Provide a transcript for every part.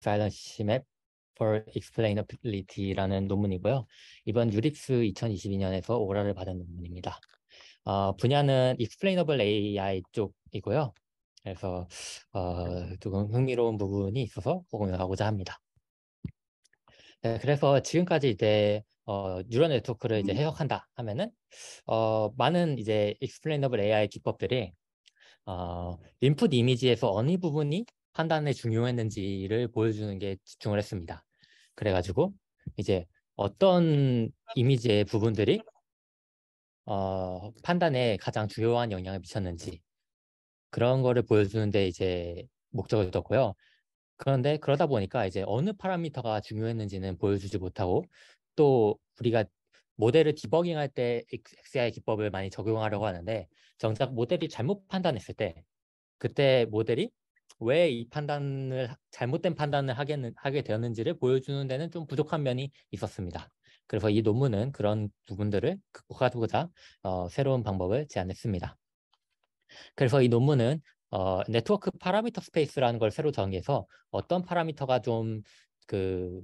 Fallacy Map for Explainability라는 논문이고요. 이번 유릭스 2022년에서 오라를 받은 논문입니다. 분야는 Explainable AI 쪽이고요. 그래서 조금 흥미로운 부분이 있어서 공유하고자 합니다. 네, 그래서 지금까지 이제 뉴럴 네트워크를 이제 해석한다 하면은 많은 이제 Explainable AI 기법들이 인풋 이미지에서 어느 부분이 판단에 중요했는지를 보여주는 게 집중을 했습니다. 그래가지고 이제 어떤 이미지의 부분들이 판단에 가장 중요한 영향을 미쳤는지 그런 거를 보여주는데 이제 목적을 뒀고요. 그런데 그러다 보니까 이제 어느 파라미터가 중요했는지는 보여주지 못하고 또 우리가 모델을 디버깅할 때 XI 기법을 많이 적용하려고 하는데 정작 모델이 잘못 판단했을 때 그때 모델이 왜 이 판단을 잘못된 판단을 하게 되었는지를 보여주는 데는 좀 부족한 면이 있었습니다. 그래서 이 논문은 그런 부분들을 극복하고자 새로운 방법을 제안했습니다. 그래서 이 논문은 네트워크 파라미터 스페이스라는 걸 새로 정의해서 어떤 파라미터가 좀 그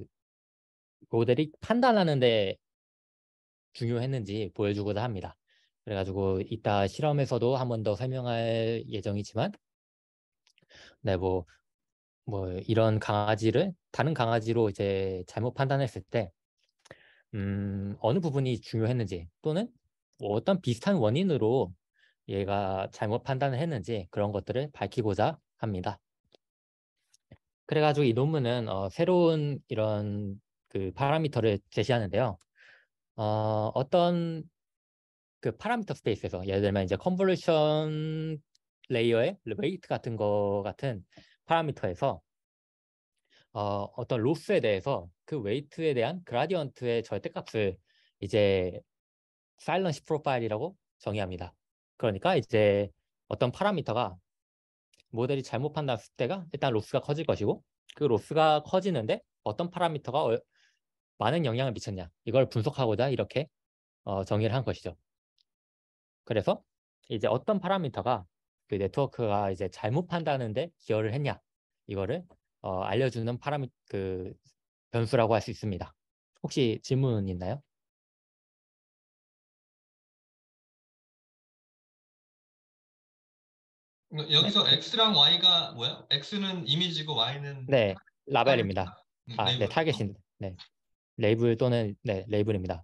모델이 판단하는데 중요했는지 보여주고자 합니다. 그래가지고 이따 실험에서도 한 번 더 설명할 예정이지만, 네, 뭐 이런 강아지를 다른 강아지로 이제 잘못 판단했을 때, 어느 부분이 중요했는지 또는 뭐 어떤 비슷한 원인으로 얘가 잘못 판단을 했는지 그런 것들을 밝히고자 합니다. 그래가지고 이 논문은 새로운 이런 그 파라미터를 제시하는데요. 어떤 그 파라미터 스페이스에서 예를 들면 이제 컨볼루션 레이어의 웨이트 같은 거 같은 파라미터에서 어떤 로스에 대해서 그 웨이트에 대한 그라디언트의 절대값을 이제 사일런시 프로파일이라고 정의합니다. 그러니까 이제 어떤 파라미터가 모델이 잘못 판단했을 때가 일단 로스가 커질 것이고 그 로스가 커지는데 어떤 파라미터가 많은 영향을 미쳤냐 이걸 분석하고자 이렇게 정의를 한 것이죠. 그래서 이제 어떤 파라미터가 그 네트워크가 이제 잘못 판단하는데 기여를 했냐 이거를 알려주는 그 변수라고 할 수 있습니다. 혹시 질문 있나요? 네, 여기서 X랑 Y가 뭐야? X는 이미지고 Y는 네, 라벨입니다. 타겟인가? 네, 네이버. 타겟입니다. 네, 레이블 또는 네, 레이블입니다.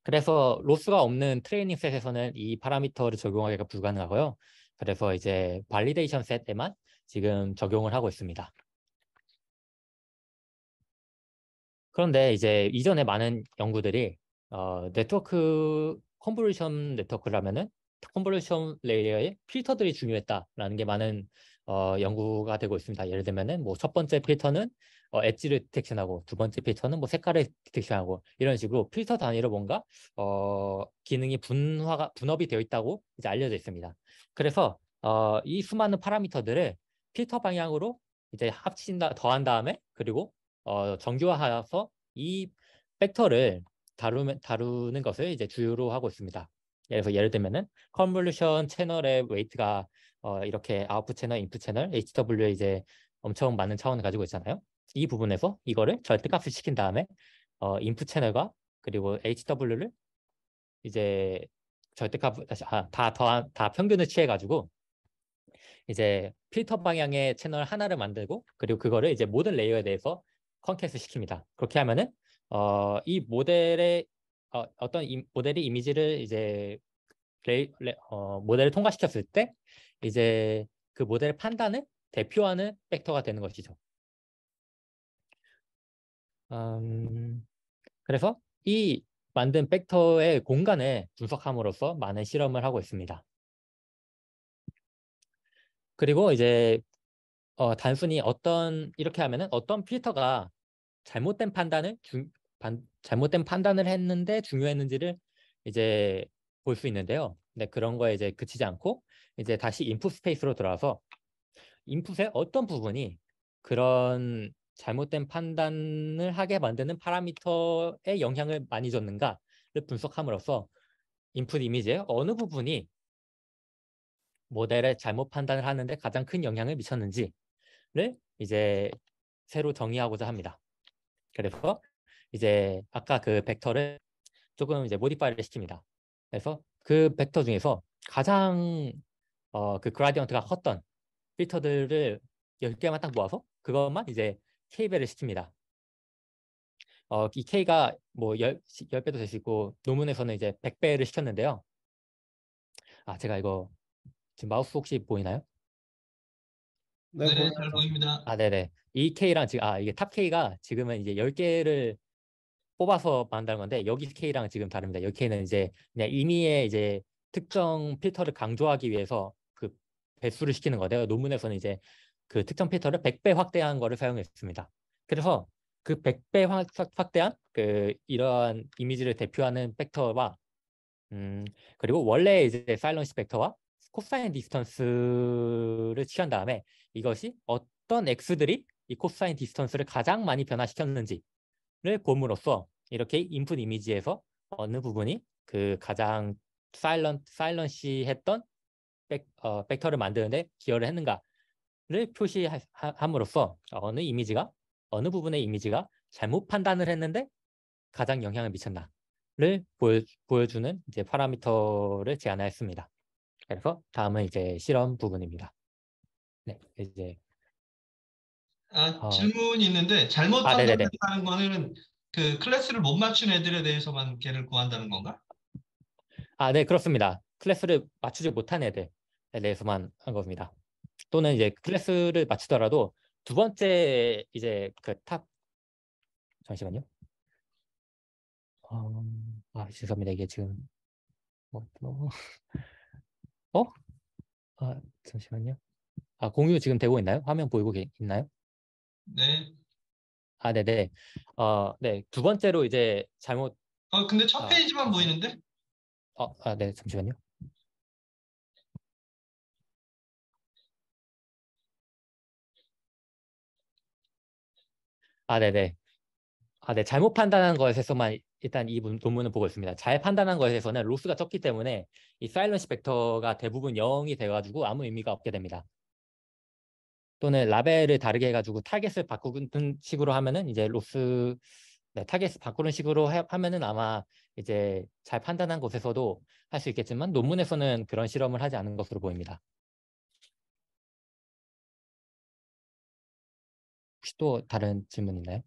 그래서 로스가 없는 트레이닝 셋에서는 이 파라미터를 적용하기가 불가능하고요. 그래서 이제 발리데이션 셋에만 지금 적용을 하고 있습니다. 그런데 이제 이전에 많은 연구들이 네트워크 컨볼루션 네트워크라면은 컨볼루션 레이어에 필터들이 중요했다라는 게 많은 연구가 되고 있습니다. 예를 들면은 뭐 첫 번째 필터는 엣지를 디텍션하고 두 번째 필터는 뭐 색깔을 디텍션하고 이런 식으로 필터 단위로 뭔가 기능이 분업이 되어 있다고 이제 알려져 있습니다. 그래서 이 수많은 파라미터들을 필터 방향으로 이제 더한 다음에 그리고 정교화해서 이 벡터를 다루는 것을 이제 주요로 하고 있습니다. 그래서 예를 들면은 컨볼루션 채널의 웨이트가 이렇게 아웃풋 채널, 인풋 채널, HW에 이제 엄청 많은 차원을 가지고 있잖아요. 이 부분에서 이거를 절대값을 시킨 다음에 인풋 채널과 그리고 HW를 이제 절대값 다 평균을 취해가지고 이제 필터 방향의 채널 하나를 만들고 그리고 그거를 이제 모든 레이어에 대해서 컨캐스 시킵니다. 그렇게 하면은 이 모델의 모델이 이미지를 이제 모델을 통과시켰을 때 이제 그 모델의 판단을 대표하는 벡터가 되는 것이죠. 음, 그래서 이 만든 벡터의 공간을 분석함으로써 많은 실험을 하고 있습니다. 그리고 이제 단순히 이렇게 하면은 어떤 필터가 잘못된 잘못된 판단을 했는데 중요했는지를 이제 볼 수 있는데요. 근데 그런 거에 이제 그치지 않고 이제 다시 인풋 스페이스로 들어와서 인풋의 어떤 부분이 그런 잘못된 판단을 하게 만드는 파라미터에 영향을 많이 줬는가를 분석함으로써 인풋 이미지의 어느 부분이 모델의 잘못 판단을 하는데 가장 큰 영향을 미쳤는지를 이제 새로 정의하고자 합니다. 그래서 이제 아까 그 벡터를 조금 이제 모디파이를 시킵니다. 그래서 그 벡터 중에서 가장 그 그라디언트가 컸던 필터들을 10개만 딱 모아서 그것만 이제 K배를 시킵니다. 이 K가 뭐 10배도 될 수 있고 논문에서는 이제 100배를 시켰는데요. 제가 이거 지금 마우스 혹시 보이나요? 네, 네, 잘 보여요. 보입니다. 네네. 이 K랑 지금 이게 탑 K가 지금은 이제 10개를 뽑아서 만드는 건데 여기 K랑 지금 다릅니다. 여기 K는 이제 그냥 임의의 이제 특정 필터를 강조하기 위해서 그 배수를 시키는 거예요. 논문에서는 이제 그 특정 필터를 100배 확대한 거를 사용했습니다. 그래서 그 100배 확대한 그 이러한 이미지를 대표하는 벡터와 그리고 원래 이제 사일런시 벡터와 코사인 디스턴스를 취한 다음에 이것이 어떤 x들이 이 코사인 디스턴스를 가장 많이 변화시켰는지를 봄으로써 이렇게 인풋 이미지에서 어느 부분이 그 가장 사일런시했던 벡터를 만드는데 기여를 했는가를 표시함으로써 어느 부분의 이미지가 잘못 판단을 했는데 가장 영향을 미쳤나를 보여주는 이제 파라미터를 제안했습니다. 그래서 다음은 이제 실험 부분입니다. 네, 이제 질문이 있는데 잘못 네네네. 판단했다는 거는 그 클래스를 못 맞춘 애들에 대해서만 걔를 구한다는 건가? 네, 그렇습니다. 클래스를 맞추지 못한 애들에 대해서만 한 겁니다. 또는 이제 클래스를 맞추더라도 두 번째 이제 그 탑 잠시만요. 죄송합니다. 이게 지금 뭐, 어? 잠시만요. 공유 지금 되고 있나요? 화면 보이고 있나요? 네. 네네. 네. 두 번째로 이제 잘못, 근데 첫 페이지만 잠시만요. 보이는데? 네. 잠시만요. 네네. 네. 잘못 판단한 것에서만 일단 이 논문을 보고 있습니다. 잘 판단한 것에서는 로스가 적기 때문에 이 사일런시 벡터가 대부분 0이 돼가지고 아무 의미가 없게 됩니다. 또는 라벨을 다르게 해가지고 타겟을 바꾸는 식으로 하면은 이제 타겟을 바꾸는 식으로 하면은 아마 이제 잘 판단한 곳에서도 할 수 있겠지만 논문에서는 그런 실험을 하지 않은 것으로 보입니다. 혹시 또 다른 질문 있나요?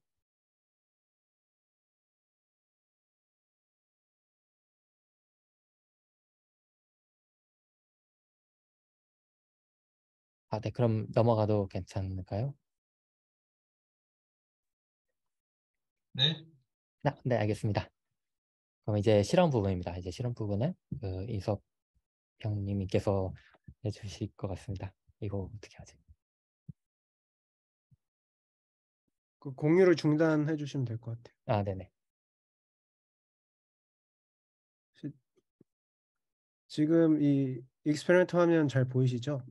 네, 그럼 넘어가도 괜찮을까요? 네. 네, 알겠습니다. 그럼 이제 실험 부분입니다. 이제 실험 부분은 그 인석 형님께서 해주실 것 같습니다. 이거 어떻게 하지? 그 공유를 중단해 주시면 될 것 같아요. 네네. 시- 지금 이 익스페리먼트 화면 잘 보이시죠?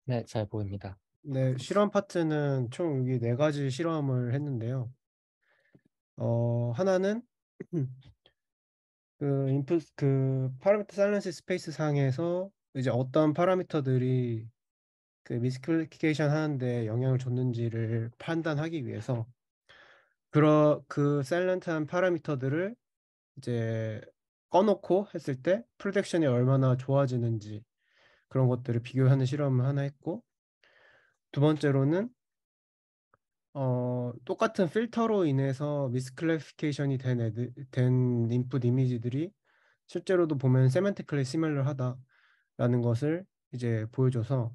네, 잘 보입니다. 네, 실험 파트는 총 여기 네 가지 실험을 했는데요. 하나는 그 인풋 그 파라미터 사일런스 스페이스 상에서 이제 어떤 파라미터들이 그 미스클리피케이션 하는데 영향을 줬는지를 판단하기 위해서 그 사일런트한 파라미터들을 이제 꺼놓고 했을 때 프로덕션이 얼마나 좋아지는지 그런 것들을 비교하는 실험을 하나 했고, 두 번째로는 똑같은 필터로 인해서 미스클래시피케이션이 된 인풋 이미지들이 실제로도 보면 세맨티컬리 시밀러하다라는 것을 이제 보여줘서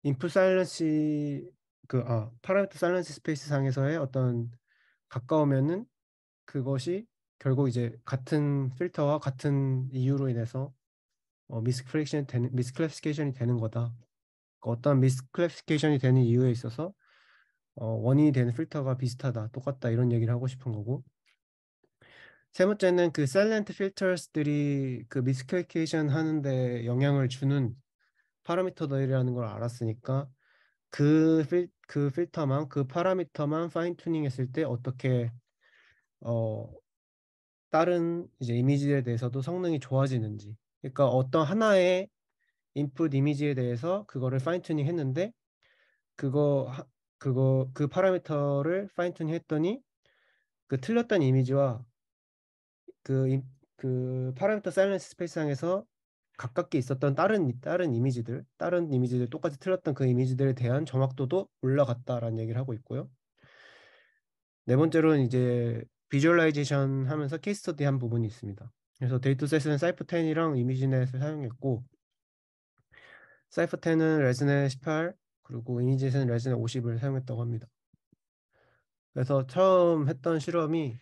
인풋 사일런시 파라미터 사일런시 스페이스 상에서의 어떤 가까우면은 그것이 결국 이제 같은 필터와 같은 이유로 인해서 미스클래시피케이션이 되는 거다. 어떤 미스클래시피케이션이 되는 이유에 있어서 원인이 되는 필터가 비슷하다, 똑같다 이런 얘기를 하고 싶은 거고. 세 번째는 그 사일런트 필터스들이 그 미스클래시피케이션 하는데 영향을 주는 파라미터들이라는 걸 알았으니까 그 필터만 그 파라미터만 파인 튜닝 했을 때 어떻게 어 다른 이제 이미지에 대해서도 성능이 좋아지는지. 그러니까 어떤 하나의 인풋 이미지에 대해서 그거를 파인 튜닝 했는데 그 파라미터를 파인 튜닝 했더니 그 틀렸던 이미지와 그 파라미터 사이런스 스페이스상에서 가깝게 있었던 다른 이미지들 똑같이 틀렸던 그 이미지들에 대한 정확도도 올라갔다라는 얘기를 하고 있고요. 네 번째로는 이제 비주얼라이제이션 하면서 케이스 스터디 한 부분이 있습니다. 그래서 데이터셋은 사이퍼10이랑 이미지넷을 사용했고 사이퍼10은 레즈넷 18 그리고 이미지넷은 레즈넷 50을 사용했다고 합니다. 그래서 처음 했던 실험이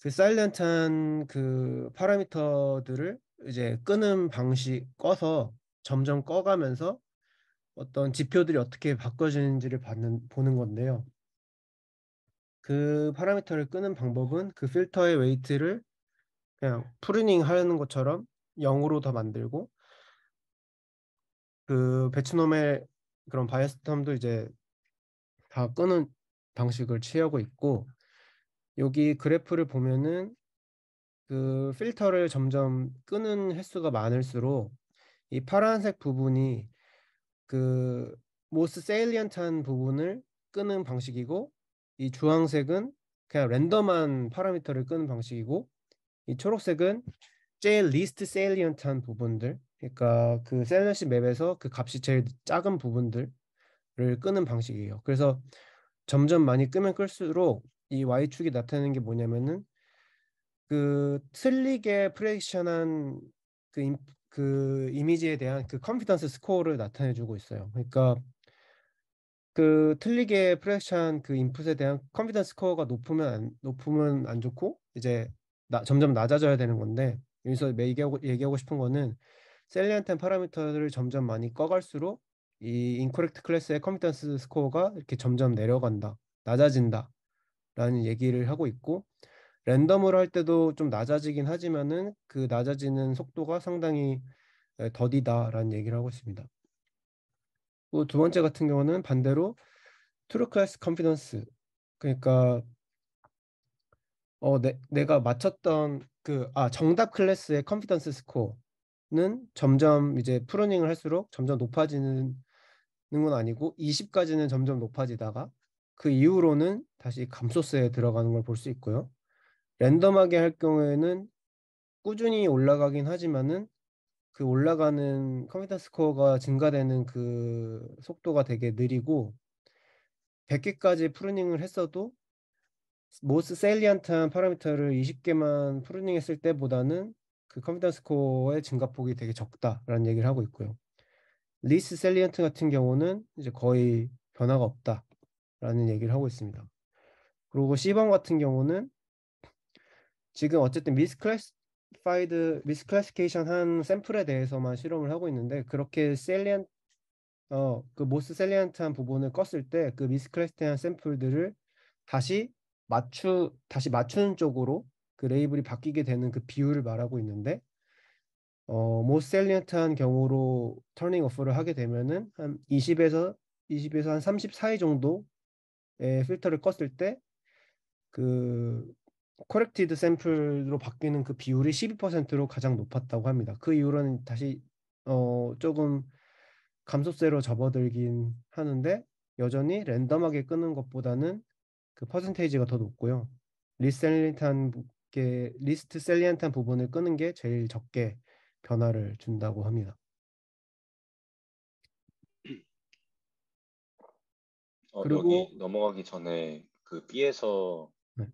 그 사일런트한 그 파라미터들을 이제 끄는 방식 꺼서 점점 꺼가면서 어떤 지표들이 어떻게 바꿔지는지를 보는 건데요. 그 파라미터를 끄는 방법은 그 필터의 웨이트를 그냥 프루닝 하는 것처럼 0으로 더 만들고 그 배츠놈의 그런 바이어스 텀도 이제 다 끄는 방식을 취하고 있고 여기 그래프를 보면은 그 필터를 점점 끄는 횟수가 많을수록 이 파란색 부분이 그 모스 세일리언트한 부분을 끄는 방식이고 이 주황색은 그냥 랜덤한 파라미터를 끄는 방식이고 이 초록색은 제일 리스트 세일리언트한 부분들 그러니까 그 셀러시 맵에서 그 값이 제일 작은 부분들을 끄는 방식이에요. 그래서 점점 많이 끄면 끌수록 이 Y축이 나타내는 게 뭐냐면은 그 틀리게 프레딕션한 그 이미지에 대한 그 컨피던스 스코어를 나타내주고 있어요. 그러니까 그 틀리게 프레딕션 그 인풋에 대한 컨피던스 스코어가 높으면 안 좋고 이제 점점 낮아져야 되는 건데 여기서 얘기하고 싶은 거는 셀리언트한 파라미터를 점점 많이 꺼갈수록 이 인코렉트 클래스의 컨피던스 스코어가 이렇게 점점 내려간다, 낮아진다라는 얘기를 하고 있고 랜덤으로 할 때도 좀 낮아지긴 하지만은 그 낮아지는 속도가 상당히 더디다라는 얘기를 하고 있습니다. 또 두 번째 같은 경우는 반대로 트루 클래스 컨피던스 그러니까 내가 맞췄던 정답 클래스의 컨피던스 스코어는 점점 이제 프로닝을 할수록 점점 높아지는 건 아니고 20까지는 점점 높아지다가 그 이후로는 다시 감소세에 들어가는 걸 볼 수 있고요. 랜덤하게 할 경우에는 꾸준히 올라가긴 하지만은 그 올라가는 컴퓨터 스코어가 증가되는 그 속도가 되게 느리고 100개까지 프루닝을 했어도 모스 세일리언트한 파라미터를 20개만 프루닝했을 때보다는 그 컴퓨터 스코어의 증가폭이 되게 적다라는 얘기를 하고 있고요. 리스 셀리언트 같은 경우는 이제 거의 변화가 없다라는 얘기를 하고 있습니다. 그리고 C번 같은 경우는 지금 어쨌든 미스클래시케이션 한 샘플에 대해서만 실험을 하고 있는데 그렇게 그 모스 셀리언트한 부분을 껐을 때 그 미스클래시한 샘플들을 다시 맞추는 쪽으로 그 레이블이 바뀌게 되는 그 비율을 말하고 있는데 모스 셀리언트한 경우로 터닝 오프를 하게 되면은 한 20에서 한 30 사이 정도의 필터를 껐을 때 그 코렉티드 샘플로 바뀌는 그 비율이 12%로 가장 높았다고 합니다. 그 이후로는 다시 조금 감소세로 접어들긴 하는데 여전히 랜덤하게 끄는 것보다는 그 퍼센테이지가 더 높고요. 리스트 셀리언트한 부분을 끄는 게 제일 적게 변화를 준다고 합니다. 그리고 여기 넘어가기 전에 그 B에서 네.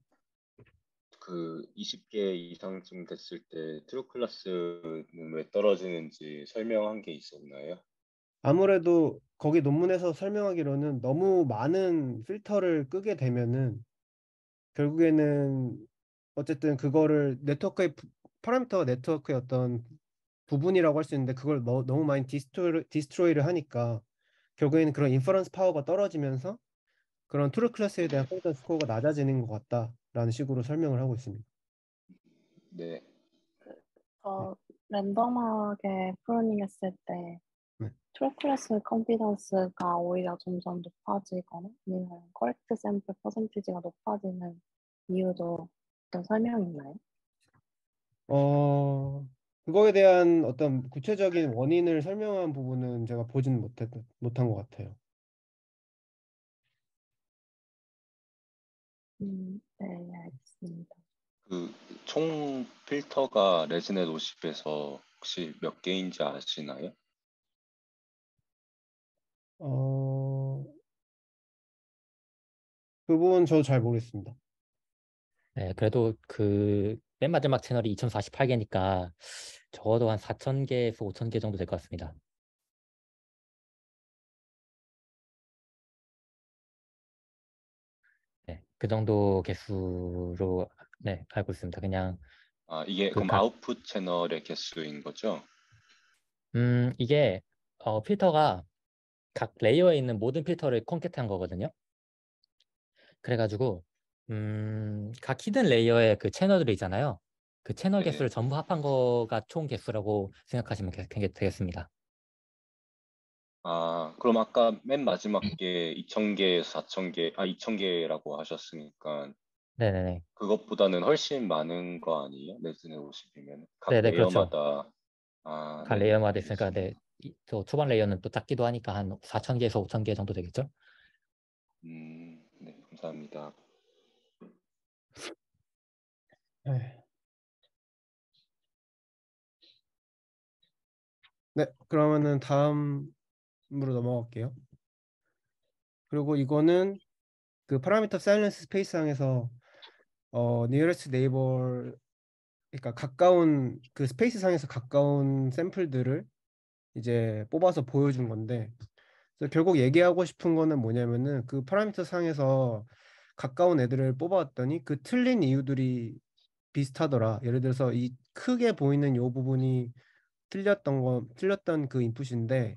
그 20개 이상쯤 됐을 때 트루 클래스는 왜 떨어지는지 설명한 게 있었나요? 아무래도 거기 논문에서 설명하기로는 너무 많은 필터를 끄게 되면은 결국에는 어쨌든 그거를 파라미터가 네트워크의 어떤 부분이라고 할 수 있는데 그걸 너무 많이 디스트로이를 하니까 결국에는 그런 인퍼런스 파워가 떨어지면서 그런 트루 클래스에 대한 컨피던스 스코어가 낮아지는 것 같다라는 식으로 설명을 하고 있습니다. 네. 네. 랜덤하게 프로닝 했을 때 네. 트루클래스 컨피던스가 오히려 점점 높아지거나 아니면 커렉트 샘플 퍼센티지가 높아지는 이유도 어떤 설명이 있나요? 그거에 대한 어떤 구체적인 원인을 설명한 부분은 제가 보지는 못한 것 같아요. 네, 알겠습니다. 그 총 필터가 레즈넷 50에서 혹시 몇 개인지 아시나요? 그 부분 저 잘 모르겠습니다. 네, 그래도 그 맨 마지막 채널이 2048개니까 적어도 한 4,000개에서 5,000개 정도 될 것 같습니다. 네, 그 정도 개수로 네, 알고 있습니다. 그냥 아, 이게 그 그럼 각 아웃풋 채널의 개수인 거죠? 이게 필터가 각 레이어에 있는 모든 필터를 콘캐트한 거거든요. 그래가지고 각 히든 레이어의 그 채널들이 있잖아요. 그 채널 네. 개수를 전부 합한 거가 총 개수라고 생각하시면 되겠습니다. 아, 그럼 아까 맨 마지막 게 2,000개에서 4,000개, 2,000개라고 하셨으니까 네네네. 그것보다는 훨씬 많은 거 아니에요? 레즈넷 50이면 각 네네, 그렇죠. 레이어마다. 아, 각 네네, 레이어마다 있으니까 알겠습니다. 네, 또 초반 레이어는 또 작기도 하니까 한 4,000개에서 5,000개 정도 되겠죠? 네, 감사합니다. 네. 네, 그러면은 다음으로 넘어갈게요. 그리고 이거는 그 파라미터 사이런스 스페이스상에서 nearest neighbor, 그러니까 가까운 그 스페이스 상에서 가까운 샘플들을 이제 뽑아서 보여준 건데, 그래서 결국 얘기하고 싶은 거는 뭐냐면은 그 파라미터 상에서 가까운 애들을 뽑아왔더니 그 틀린 이유들이 비슷하더라. 예를 들어서 이 크게 보이는 요 부분이 틀렸던 그 인풋인데,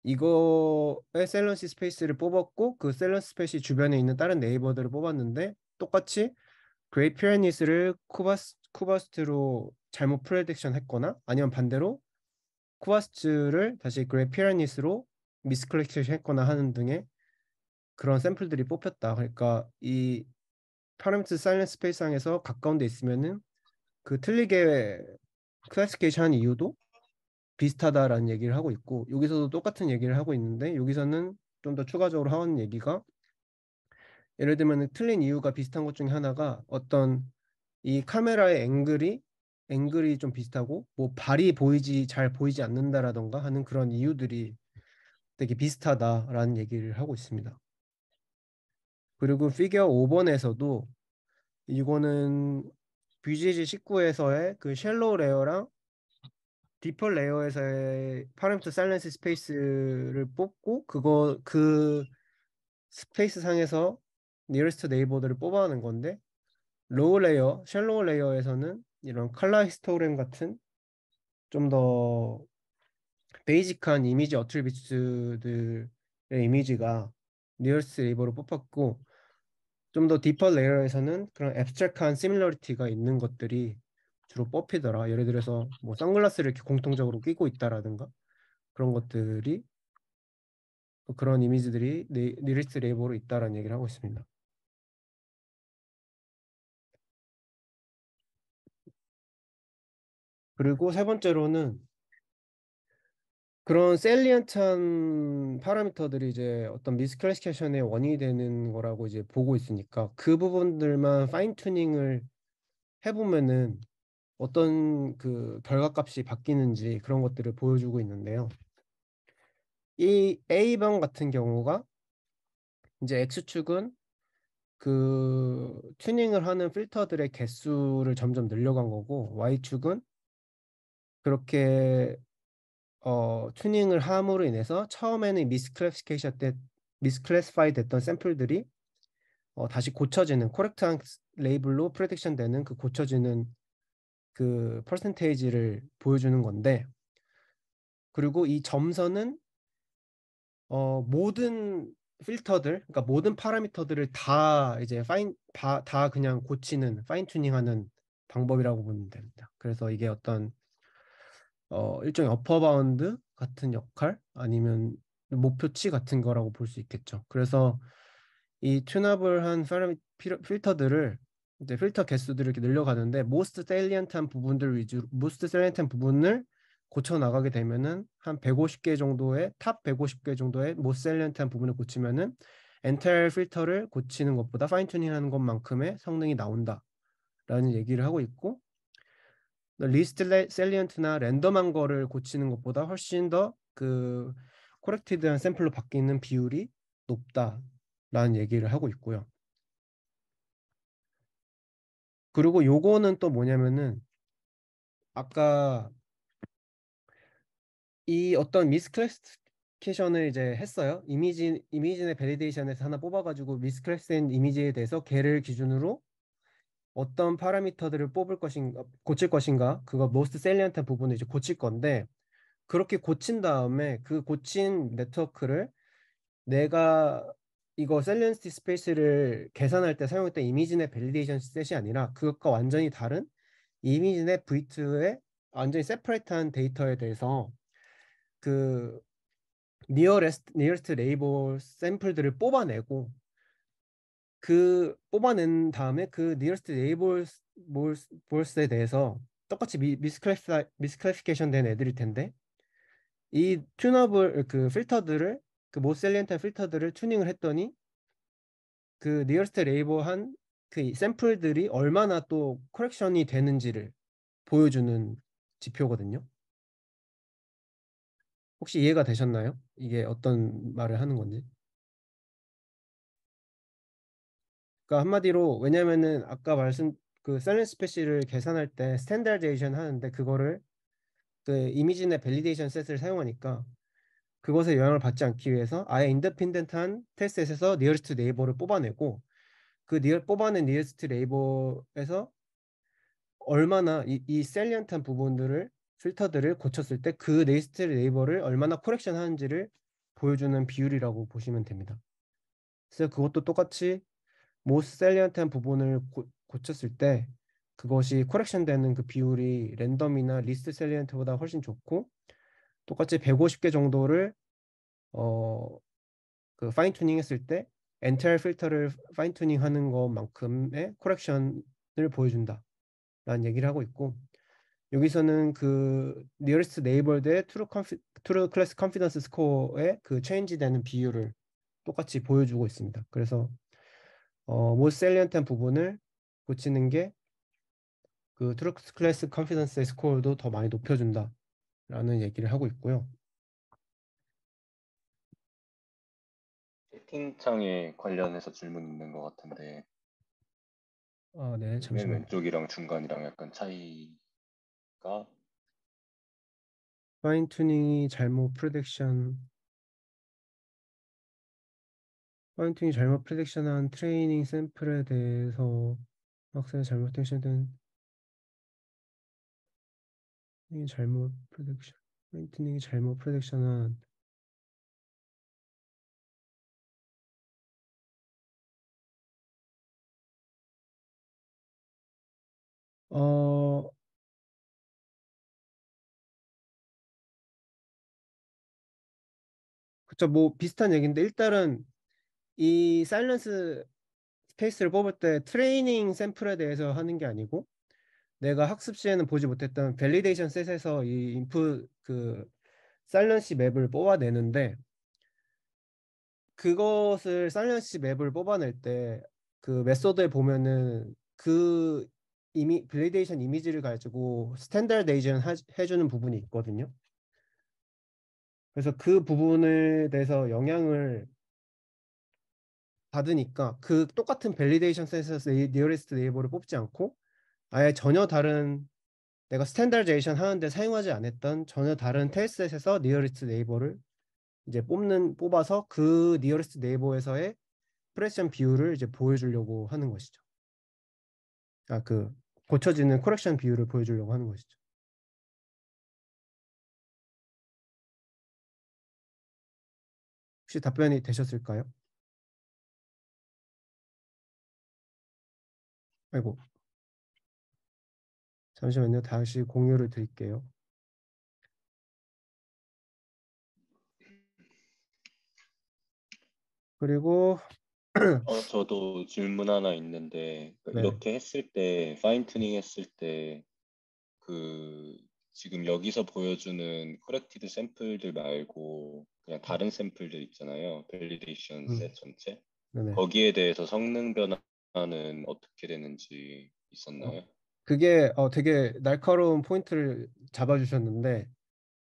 이거의 셀런시 스페이스를 뽑았고 그 셀런시 스페이스 주변에 있는 다른 네이버들을 뽑았는데 똑같이 그레이 피라니스를 쿠바스트로 잘못 프레딕션 했거나 아니면 반대로 쿠바스트를 다시 그레이 피라니스로 미스컬렉션 했거나 하는 등의 그런 샘플들이 뽑혔다. 그러니까 이 파라미터 사이렌스 스페이스상에서 가까운 데 있으면은 그 틀리게 클래시피케이션 한 이유도 비슷하다라는 얘기를 하고 있고, 여기서도 똑같은 얘기를 하고 있는데 여기서는 좀 더 추가적으로 하는 얘기가, 예를 들면 틀린 이유가 비슷한 것 중에 하나가 어떤 이 카메라의 앵글이 좀 비슷하고 뭐 발이 잘 보이지 않는다라던가 하는 그런 이유들이 되게 비슷하다라는 얘기를 하고 있습니다. 그리고 피겨 5번에서도 이거는 VGG 19에서의 그 쉘로우 레어랑 디퍼 레어에서의 파라미터 사이렌스 스페이스를 뽑고 그 스페이스 상에서 니어스트 네이버들을 뽑아내는 건데, 로우 레이어, 쉘로우 레이어에서는 이런 컬러 히스토그램 같은 좀 더 베이직한 이미지 어트리뷰츠들의 이미지가 니어스트 네이버로 뽑혔고, 좀 더 디퍼 레이어에서는 그런 앱스트랙한 시밀러리티가 있는 것들이 주로 뽑히더라. 예를 들어서 뭐 선글라스를 이렇게 공통적으로 끼고 있다라든가 그런 것들이, 그런 이미지들이 니어스트 네이버로 있다라는 얘기를 하고 있습니다. 그리고 세 번째로는 그런 셀리언트한 파라미터들이 이제 어떤 미스클래시피케이션의 원인이 되는 거라고 이제 보고 있으니까 그 부분들만 파인 튜닝을 해보면은 어떤 그 결과값이 바뀌는지 그런 것들을 보여주고 있는데요. 이 A번 같은 경우가 이제 X축은 그 튜닝을 하는 필터들의 개수를 점점 늘려간 거고, Y축은 그렇게 튜닝을 함으로 인해서 처음에는 미스클래시파이 됐던 샘플들이 다시 고쳐지는, 코렉트한 레이블로 프레딕션 되는 그 고쳐지는 그 퍼센테이지를 보여주는 건데, 그리고 이 점선은 모든 필터들, 그러니까 모든 파라미터들을 다 이제 다 그냥 고치는 파인 튜닝하는 방법이라고 보면 됩니다. 그래서 이게 어떤 일종의 어퍼 바운드 같은 역할, 아니면 목표치 같은 거라고 볼 수 있겠죠. 그래서 이 튠업을 한 필터들을 이제 필터 개수들을 이렇게 늘려가는데 most salient한 부분들 위주로 most salient한 부분을 고쳐 나가게 되면은 한 150개 정도의 탑 150개 정도의 most salient한 부분을 고치면은 entire 필터를 고치는 것보다 파인 튜닝하는 것만큼의 성능이 나온다라는 얘기를 하고 있고 리스트 셀리언트나 랜덤한 거를 고치는 것보다 훨씬 더 그 코렉티드한 샘플로 바뀌는 비율이 높다라는 얘기를 하고 있고요. 그리고 요거는 또 뭐냐면은 아까 이 어떤 미스클래시피케이션을 이제 했어요. 이미진의 밸리데이션에서 하나 뽑아가지고 미스클래스된 이미지에 대해서 걔를 기준으로 어떤 파라미터들을 뽑을 것인가, 고칠 것인가, 그거 most salient 부분을 이제 고칠 건데 그렇게 고친 다음에 그 고친 네트워크를 내가 이거 셀렌시티 스페이스를 계산할 때 사용했던 이미진의 밸리데이션 셋이 아니라 그것과 완전히 다른 이미진의 V2의 완전히 세퍼레이트한 데이터에 대해서 그 니어레스트 레이블 샘플들을 뽑아내고 그 뽑아낸 다음에 그 니어레스트 레이블스에 대해서 똑같이 미스클래시피케이션 된 애들일 텐데 이 튜너블 그 필터들을 그 모셀리엔탈 필터들을 튜닝을 했더니 그 니어스트 레이버한 그 샘플들이 얼마나 또 커렉션이 되는지를 보여주는 지표거든요. 혹시 이해가 되셨나요? 이게 어떤 말을 하는 건지. 그러니까 한마디로 왜냐면은 아까 말씀 그 셀렌스 스페시를 계산할 때 스탠다드이션 하는데 그거를 그 이미지의 밸리데이션 셋을 사용하니까 그것에 영향을 받지 않기 위해서 아예 인디펜던트한 테스트셋에서 니어스트 네이버를 뽑아내고 그 뽑아낸 니어스트 네이버에서 얼마나 이 셀리언트한 부분들을 필터들을 고쳤을 때 그 니어스트 네이버를 얼마나 코렉션 하는지를 보여주는 비율이라고 보시면 됩니다. 그래서 그것도 똑같이 모스 셀리언트한 부분을 고쳤을 때 그것이 코렉션 되는 그 비율이 랜덤이나 리스트 셀리언트보다 훨씬 좋고 똑같이 150개 정도를 그 파인 튜닝 했을 때 엔타이어 필터를 파인 튜닝 하는 것만큼의 코렉션을 보여준다 라는 얘기를 하고 있고 여기서는 그 nearest neighbor 대 true class confidence score의 그 체인지 되는 비율을 똑같이 보여주고 있습니다. 그래서 most salient한 부분을 고치는 게 그 true class confidence score도 더 많이 높여준다 라는 얘기를 하고 있고요. 채팅창에 관련해서 질문 있는 것 같은데 네, 맨 잠시만요. 왼쪽이랑 중간이랑 약간 차이가 파인 튜닝이 잘못 프레딕션 파인 튜닝이 잘못 프레딕션한 트레이닝 샘플에 대해서 학생이 잘못 프레딕션된 튜닝이 잘못 프레딕션 파인 튜닝이 잘못 프레딕션한 어 그쵸 뭐 비슷한 얘기인데 일단은 이 사일런스 스페이스를 뽑을 때 트레이닝 샘플에 대해서 하는 게 아니고 내가 학습 시에는 보지 못했던 밸리데이션 셋에서 이 인풋 그 사일런시 맵을 뽑아내는데 그것을 사일런시 맵을 뽑아낼 때 그 메소드에 보면은 그 밸리데이션 이미지를 가지고 스탠다드이션 해주는 부분이 있거든요. 그래서 그 부분에 대해서 영향을 받으니까 그 똑같은 밸리데이션 셋에서 니어리스트 네이버를 뽑지 않고 아예 전혀 다른 내가 스탠다드제이션 하는데 사용하지 않았던 전혀 다른 테스트셋에서 니어리스트 네이버를 이제 뽑아서 그 니어리스트 네이버에서의 프레션 비율을 이제 보여주려고 하는 것이죠. 그 고쳐지는 코렉션 비율을 보여주려고 하는 것이죠. 혹시 답변이 되셨을까요? 아이고 잠시만요. 다시 공유를 드릴게요. 그리고 저도 질문 하나 있는데 네. 이렇게 했을 때 파인 튜닝 했을 때 그 지금 여기서 보여주는 커렉티드 샘플들 말고 그냥 다른 샘플들 있잖아요. 밸리데이션 음, 셋 전체. 네네. 거기에 대해서 성능 변화는 어떻게 되는지 어, 있었나요? 그게 되게 날카로운 포인트를 잡아주셨는데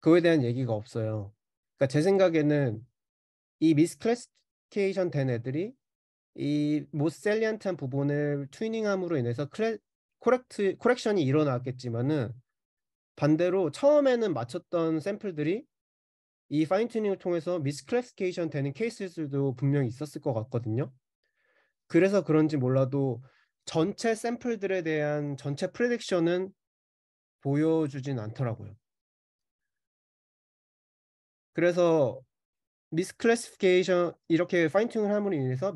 그거에 대한 얘기가 없어요. 그러니까 제 생각에는 이 미스클래시피케이션 된 애들이 이 모셀리안트한 부분을 튜닝함으로 인해서 코렉션이 일어났겠지만은 반대로 처음에는 맞췄던 샘플들이 이 파인 튜닝을 통해서 미스클래시피케이션 되는 케이스들도 분명히 있었을 것 같거든요. 그래서 그런지 몰라도 전체 샘플들에 대한 전체 프레딕션은 보여주진 않더라고요. 그래서 미스클래시피케이션 이렇게 파인 튜닝을 함으로 인해서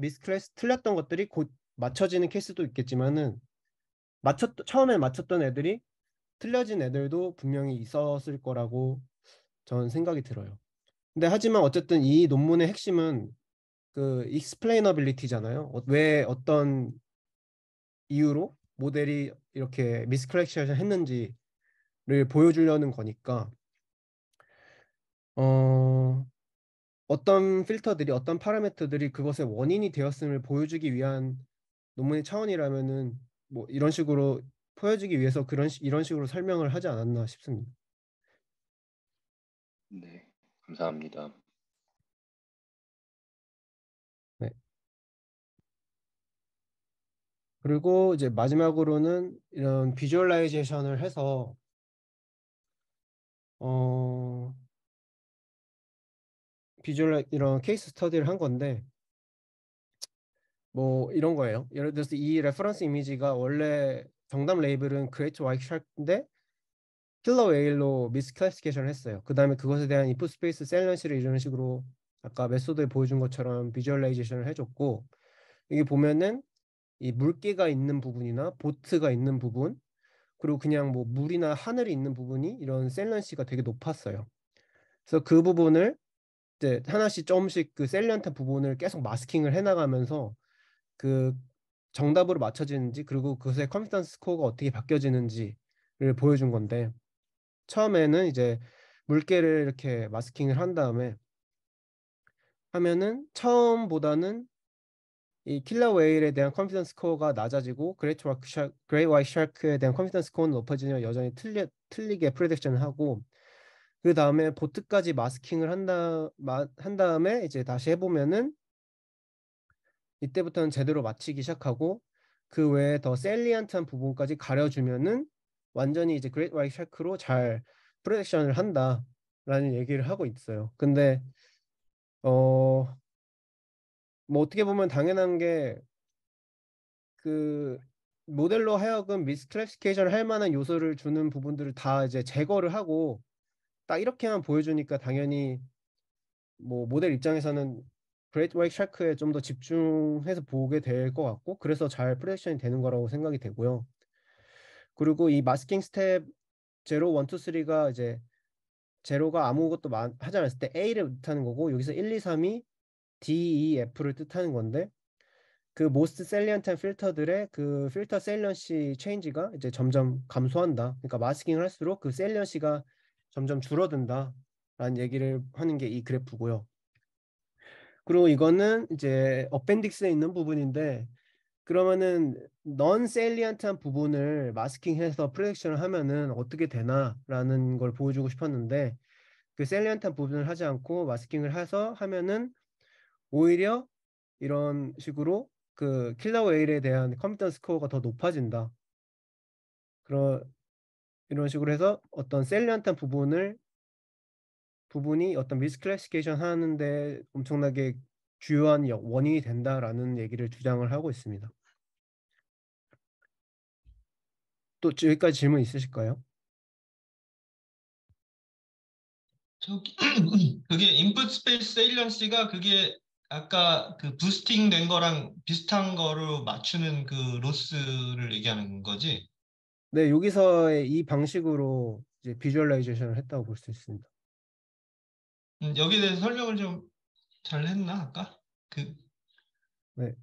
틀렸던 것들이 곧 맞춰지는 케이스도 있겠지만은 처음에 맞췄던 애들이 틀려진 애들도 분명히 있었을 거라고 저는 생각이 들어요. 근데 하지만 어쨌든 이 논문의 핵심은 그 explainability잖아요. 왜 어떤 이유로 모델이 이렇게 미스클래시피케이션 했는지를 보여주려는 거니까 어, 어떤 필터들이 어떤 파라미터들이 그것의 원인이 되었음을 보여주기 위한 논문의 차원이라면은 뭐 이런 식으로 보여주기 위해서 이런 식으로 설명을 하지 않았나 싶습니다. 네, 감사합니다. 네. 그리고 이제 마지막으로는 이런 비주얼라이제이션을 해서 어 이런 케이스 스터디를 한 건데 뭐 이런 거예요. 예를 들어서 이 레퍼런스 이미지가 원래 정답 레이블은 그레이트 와이트 샤크인데 킬러 웨일로 미스클래시피케이션을 했어요. 그 다음에 그것에 대한 인풋 스페이스 셀런시를 이런 식으로 아까 메소드에 보여준 것처럼 비주얼라이제이션을 해줬고 이게 보면은 이 물개가 있는 부분이나 보트가 있는 부분 그리고 그냥 뭐 물이나 하늘이 있는 부분이 이런 셀런시가 되게 높았어요. 그래서 그 부분을 이제 하나씩 조금씩 그 셀리언트 부분을 계속 마스킹을 해나가면서 그 정답으로 맞춰지는지 그리고 그것의 컨피던스 스코어가 어떻게 바뀌어지는지를 보여준 건데 처음에는 이제 물개를 이렇게 마스킹을 한 다음에 하면은 처음보다는 이 킬러 웨일에 대한 컨피던스 스코어가 낮아지고 그레이트 와이트 샤크에 대한 컨피던스 스코어는 높아지면 여전히 틀리게 프레딕션을 하고 그 다음에 보트까지 마스킹을 한 다음에 이제 다시 해보면은 이때부터는 제대로 맞히기 시작하고 그 외에 더 셀리안트한 부분까지 가려주면은 완전히 이제 그레이트 와이트 샤크로 잘 프로젝션을 한다라는 얘기를 하고 있어요. 근데 뭐 어떻게 보면 당연한 게 그 모델로 하여금 미스클래시피케이션 할 만한 요소를 주는 부분들을 다 이제 제거를 하고 딱 이렇게만 보여주니까 당연히 뭐 모델 입장에서는 그레이트 화이트 샤크에 좀 더 집중해서 보게 될 것 같고 그래서 잘 프레딕션이 되는 거라고 생각이 되고요. 그리고 이 마스킹 스텝 제로 1, 2, 3가 이제 제로가 아무것도 하지 않았을 때 A를 뜻하는 거고 여기서 1, 2, 3이 D, E, F를 뜻하는 건데 그 most salient 필터들의 그 필터 셀리언시 체인지가 이제 점점 감소한다. 그러니까 마스킹을 할수록 그 셀리언시가 점점 줄어든다라는 얘기를 하는 게 이 그래프고요. 그리고 이거는 이제 어펜딕스에 있는 부분인데 그러면은 넌 셀리언트한 부분을 마스킹해서 프로젝션을 하면은 어떻게 되나라는 걸 보여주고 싶었는데 그 셀리언트한 부분을 하지 않고 마스킹을 해서 하면은 오히려 이런 식으로 그 킬러 웨일에 대한 컴퓨터 스코어가 더 높아진다. 그런 이런 식으로 해서 어떤 셀리언트한 부분이 어떤 미스클래시피케이션 하는데 엄청나게 주요한 원인이 된다라는 얘기를 주장을 하고 있습니다. 또 여기까지 질문 있으실까요? 저기 그게 인풋 스페이스 세일런시가 그게 아까 그 부스팅 된 거랑 비슷한 거로 맞추는 그 로스를 얘기하는 거지? 네, 여기서의 이 방식으로 이제 비주얼라이제이션을 했다고 볼 수 있습니다. 여기에 대해서 설명을 좀 잘 했나 아까? 네.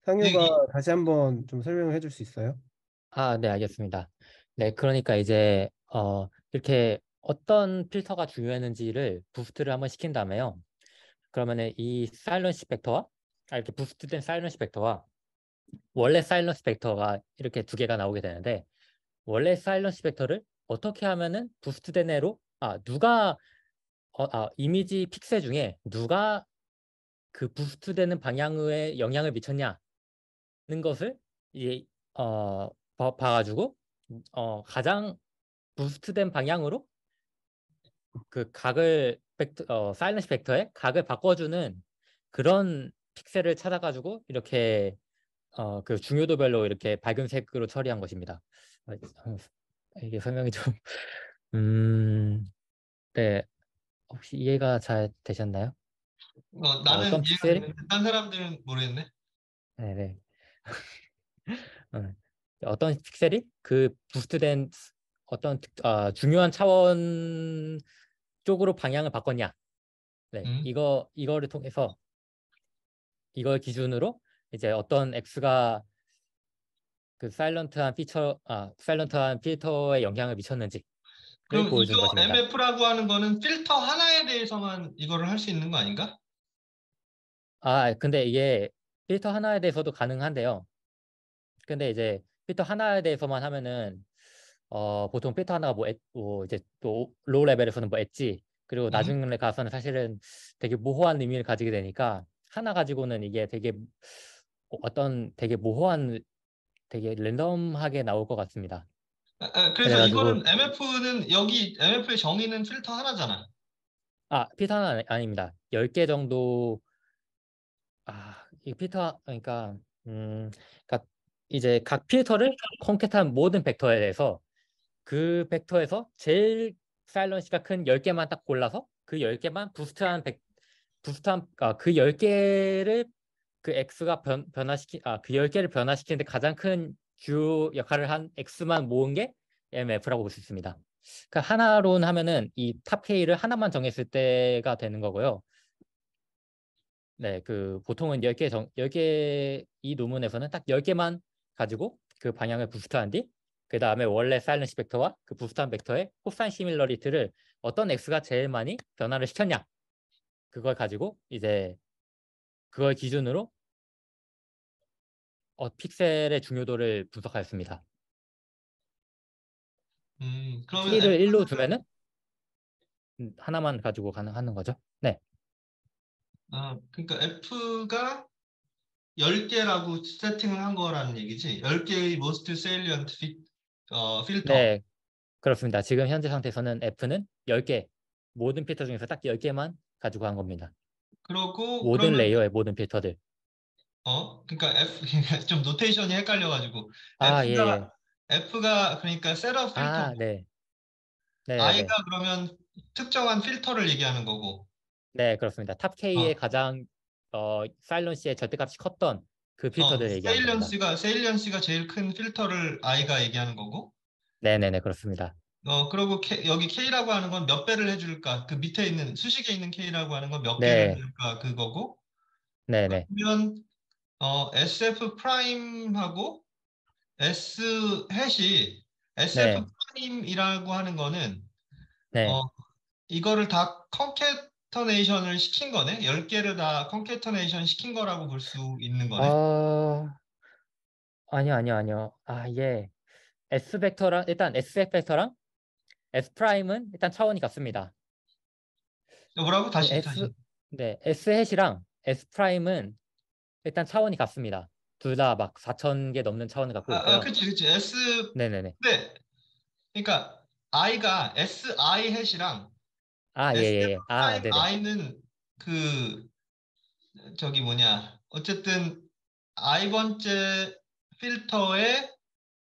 상유가 다시 한번 좀 설명을 해줄 수 있어요? 네, 알겠습니다. 네, 그러니까 이제 이렇게 어떤 필터가 중요했는지를 부스트를 한번 시킨 다음에요. 그러면은 이 사일런시 벡터와 이렇게 부스트된 사일런시 벡터와 원래 사일런시 벡터가 이렇게 두 개가 나오게 되는데, 원래 사일런시 벡터를 어떻게 하면은 부스트된 애로 누가 이미지 픽셀 중에 누가 그 부스트되는 방향에 영향을 미쳤냐는 것을 이제 봐가지고 가장 부스트된 방향으로 그 각을 사일런시 벡터의 각을 바꿔주는 그런 픽셀을 찾아가지고 이렇게 그 중요도별로 이렇게 밝은 색으로 처리한 것입니다. 이게 설명이 좀 네, 혹시 이해가 잘 되셨나요? 나는 어떤 이해가 픽셀이? 되는데 딴 사람들은 모르겠네. 네네. 어, 어떤 픽셀이 그 부스트된 어떤 중요한 차원 쪽으로 방향을 바꿨냐? 네, 음. 이거를 통해서 이걸 기준으로 이제 어떤 x가 그 사일런트한 필터에 영향을 미쳤는지를 그럼 보여주는 이거 것입니다. MF라고 하는 거는 필터 하나에 대해서만 이거를 할 수 있는 거 아닌가? 근데 이게 필터 하나에 대해서도 가능한데요. 근데 이제 필터 하나에 대해서만 하면은 보통 필터 하나가 뭐 이제 또 로우 레벨에서는 뭐 엣지, 그리고 음. 나중에 가서는 사실은 되게 모호한 의미를 가지게 되니까 하나 가지고는 이게 되게 어떤 되게 모호한 되게 랜덤하게 나올 것 같습니다. 그래서 그래가지고 이거는 MF는 여기 MF의 정의는 필터 하나잖아. 필터 하나 아닙니다. 10개 정도. 이 필터 그러니까 그러니까 이제 각 필터를 콘캣한 모든 벡터에 대해서 그 벡터에서 제일 사일런시가 큰 10개만 딱 골라서 그 10개만 그 10개를 그 x가 그 10개를 변화시키는데 가장 큰 주요 역할을 한 x만 모은 게 MF라고 볼 수 있습니다. 그 하나론 하면은 이 탑 K를 하나만 정했을 때가 되는 거고요. 네, 그 보통은 10개 이 논문에서는 딱 10개만 가지고 그 방향을 부스트한 뒤 그 다음에 원래 사일런시 벡터와 그 부스트한 벡터의 코사인 시밀러리티를 어떤 x가 제일 많이 변화를 시켰냐, 그걸 가지고 이제 그걸 기준으로 픽셀의 중요도를 분석하였습니다. 그러면 K를 1로 두면은 하나만 가지고 가능하는 거죠. 네. 그러니까 F가 10개라고 세팅을 한 거라는 얘기지. 10개의 most salient 필터. 네, 그렇습니다. 지금 현재 상태에서는 F는 10개, 모든 필터 중에서 딱 10개만 가지고 한 겁니다. 그러고 모든 그러면 레이어의 모든 필터들. 그러니까 F 좀 노테이션이 헷갈려가지고 예, 예. F가 그러니까 셋업 필터. 네. 네, 네. I가 그러면 특정한 필터를 얘기하는 거고. 네, 그렇습니다. 탑 K의 어, 가장 사일런시의 절대값이 컸던 그 필터들을 얘기하는 겁니다. 세일런시가 제일 큰 필터를 I가 얘기하는 거고. 네, 네, 네, 그렇습니다. 그리고 여기 K라고 하는 건 몇 배를 해줄까? 그 밑에 있는 수식에 있는 K라고 하는 건 몇 개를 네, 해줄까? 그거고. 네, 네, 그러면 SF 프라임하고 S 해시 SF 네, 프라임이라고 하는 거는 네. 어, 이거를 다 컨캐터네이션을 시킨 거네. 10개를 다 컨캐터네이션 시킨 거라고 볼 수 있는 거네. 아니요, 아니요, 아니요. 예. S 벡터랑 일단 S 벡터랑 S 프라임은 일단 차원이 같습니다. 뭐라고? 다시 S 다시. 네, S 햇이랑 S 프라임은 일단 차원이 같습니다. 둘 다 막 4,000개 넘는 차원을 갖고 있고요. 그치 그치. S 네, 네, 네. 네. 그러니까 I가 SI 해시랑 예, SF 예, 예. 프라임 네, 네. I는 그 저기 뭐냐. 어쨌든 I 번째 필터의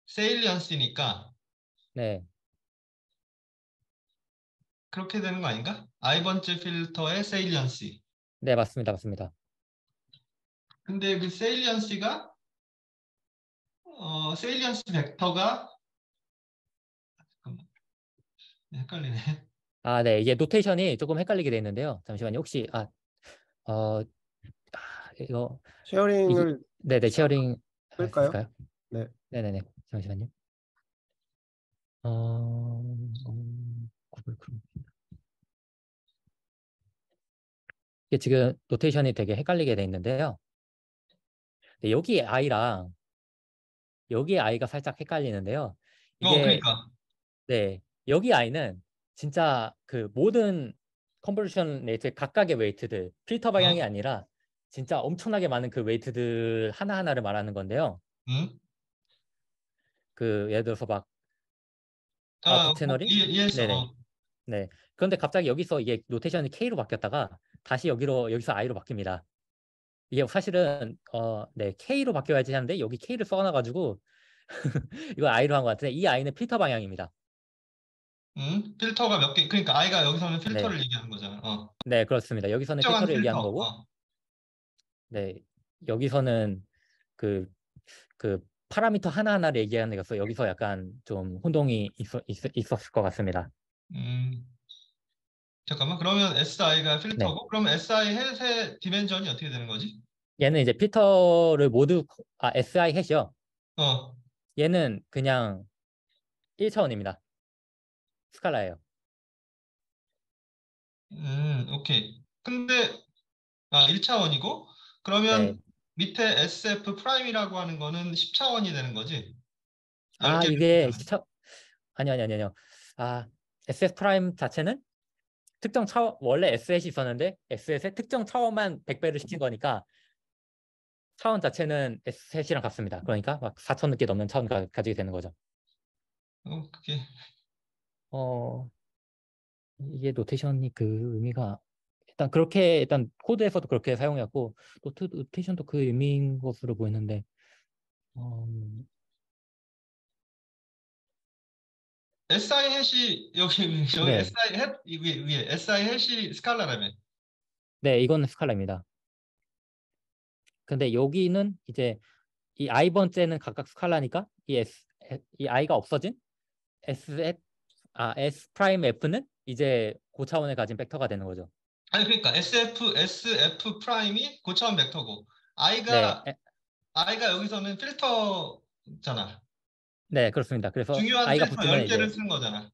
세일리언스니까 네. 그렇게 되는 거 아닌가? I 번째 필터의 세일리언스. 네, 맞습니다. 맞습니다. 근데 그 세일리언스가 세일리언스 벡터가 잠깐만 헷갈리네. 네. 이게 노테이션이 조금 헷갈리게 돼 있는데요. 잠시만요. 혹시 어, 이거 쉐어링을 네네 쉐어링 할 수 끌까요? 있을까요? 네. 네네네 잠시만요. 구글 크롬. 이게 지금 노테이션이 되게 헷갈리게 돼 있는데요. 네, 여기 I랑 여기 I가 살짝 헷갈리는데요. 이게 그러니까. 네 여기 I는 진짜 그 모든 컨버전 레이트의 각각의 웨이트들 필터 방향이 어? 아니라 진짜 엄청나게 많은 그 웨이트들 하나하나를 말하는 건데요. 응? 그 예를 들어서 막 아, 아웃풋 채널이 이해했어. 네네 네 그런데 갑자기 여기서 이게 노테이션이 K로 바뀌었다가 다시 여기서 I로 바뀝니다. 이게 사실은 네 K로 바뀌어야지 하는데 여기 K를 써놔가지고 이거 I로 한 것 같은데 이 I는 필터 방향입니다. 응? 필터가 몇 개, 그러니까 아이가 여기서는 네, 필터를 얘기하는 거잖아. 네 그렇습니다. 여기서는 특정한 필터를 필터. 얘기하는 거고, 네 여기서는 그 파라미터 하나하나를 얘기하는 거서 여기서 약간 좀 혼동이 있었을 것 같습니다. 음, 잠깐만. 그러면 SI가 네, 필터고, 그러면 SI 햇의 디멘전이 어떻게 되는 거지? 얘는 이제 필터를 모두 SI 햇이요. 어, 얘는 그냥 1차원입니다. 스칼라예요. 오케이. 근데, 1차원이고, 네. 그러면 밑에 SF 프라임이라고 하는 거는 10차원이 되는 거지? 아 10개를 이게 쓰면. 아니요. SS 프라임 자체는 특정 차원 원래 S햇이 있었는데 S햇의 특정 차원만 100배를 시킨 거니까 차원 자체는 S햇이랑 같습니다. 그러니까 막 4천 넘게 넘는 차원 가지게 되는 거죠. 그게, 어 이게 노테이션이 그 의미가 일단 그렇게 일단 코드에서도 그렇게 사용했고 노테이션도 그 의미인 것으로 보이는데 어, SI 햇이, 여기 네, SI 햇, 이 위에 SI 햇이 스칼라라며. 네 이건 스칼라입니다. 근데 여기는 이제 이 I 번째는 각각 스칼라니까 이 I가 없어진 S 프라임 F는 이제 고차원을 가진 벡터가 되는 거죠. 아니, 그러니까 SF 프라임이 고차원 벡터고, 네, I가 여기서는 필터잖아. 네, 그렇습니다. 그래서 중요한 I가 필터 붙으면 10개를 이제 쓴 거잖아.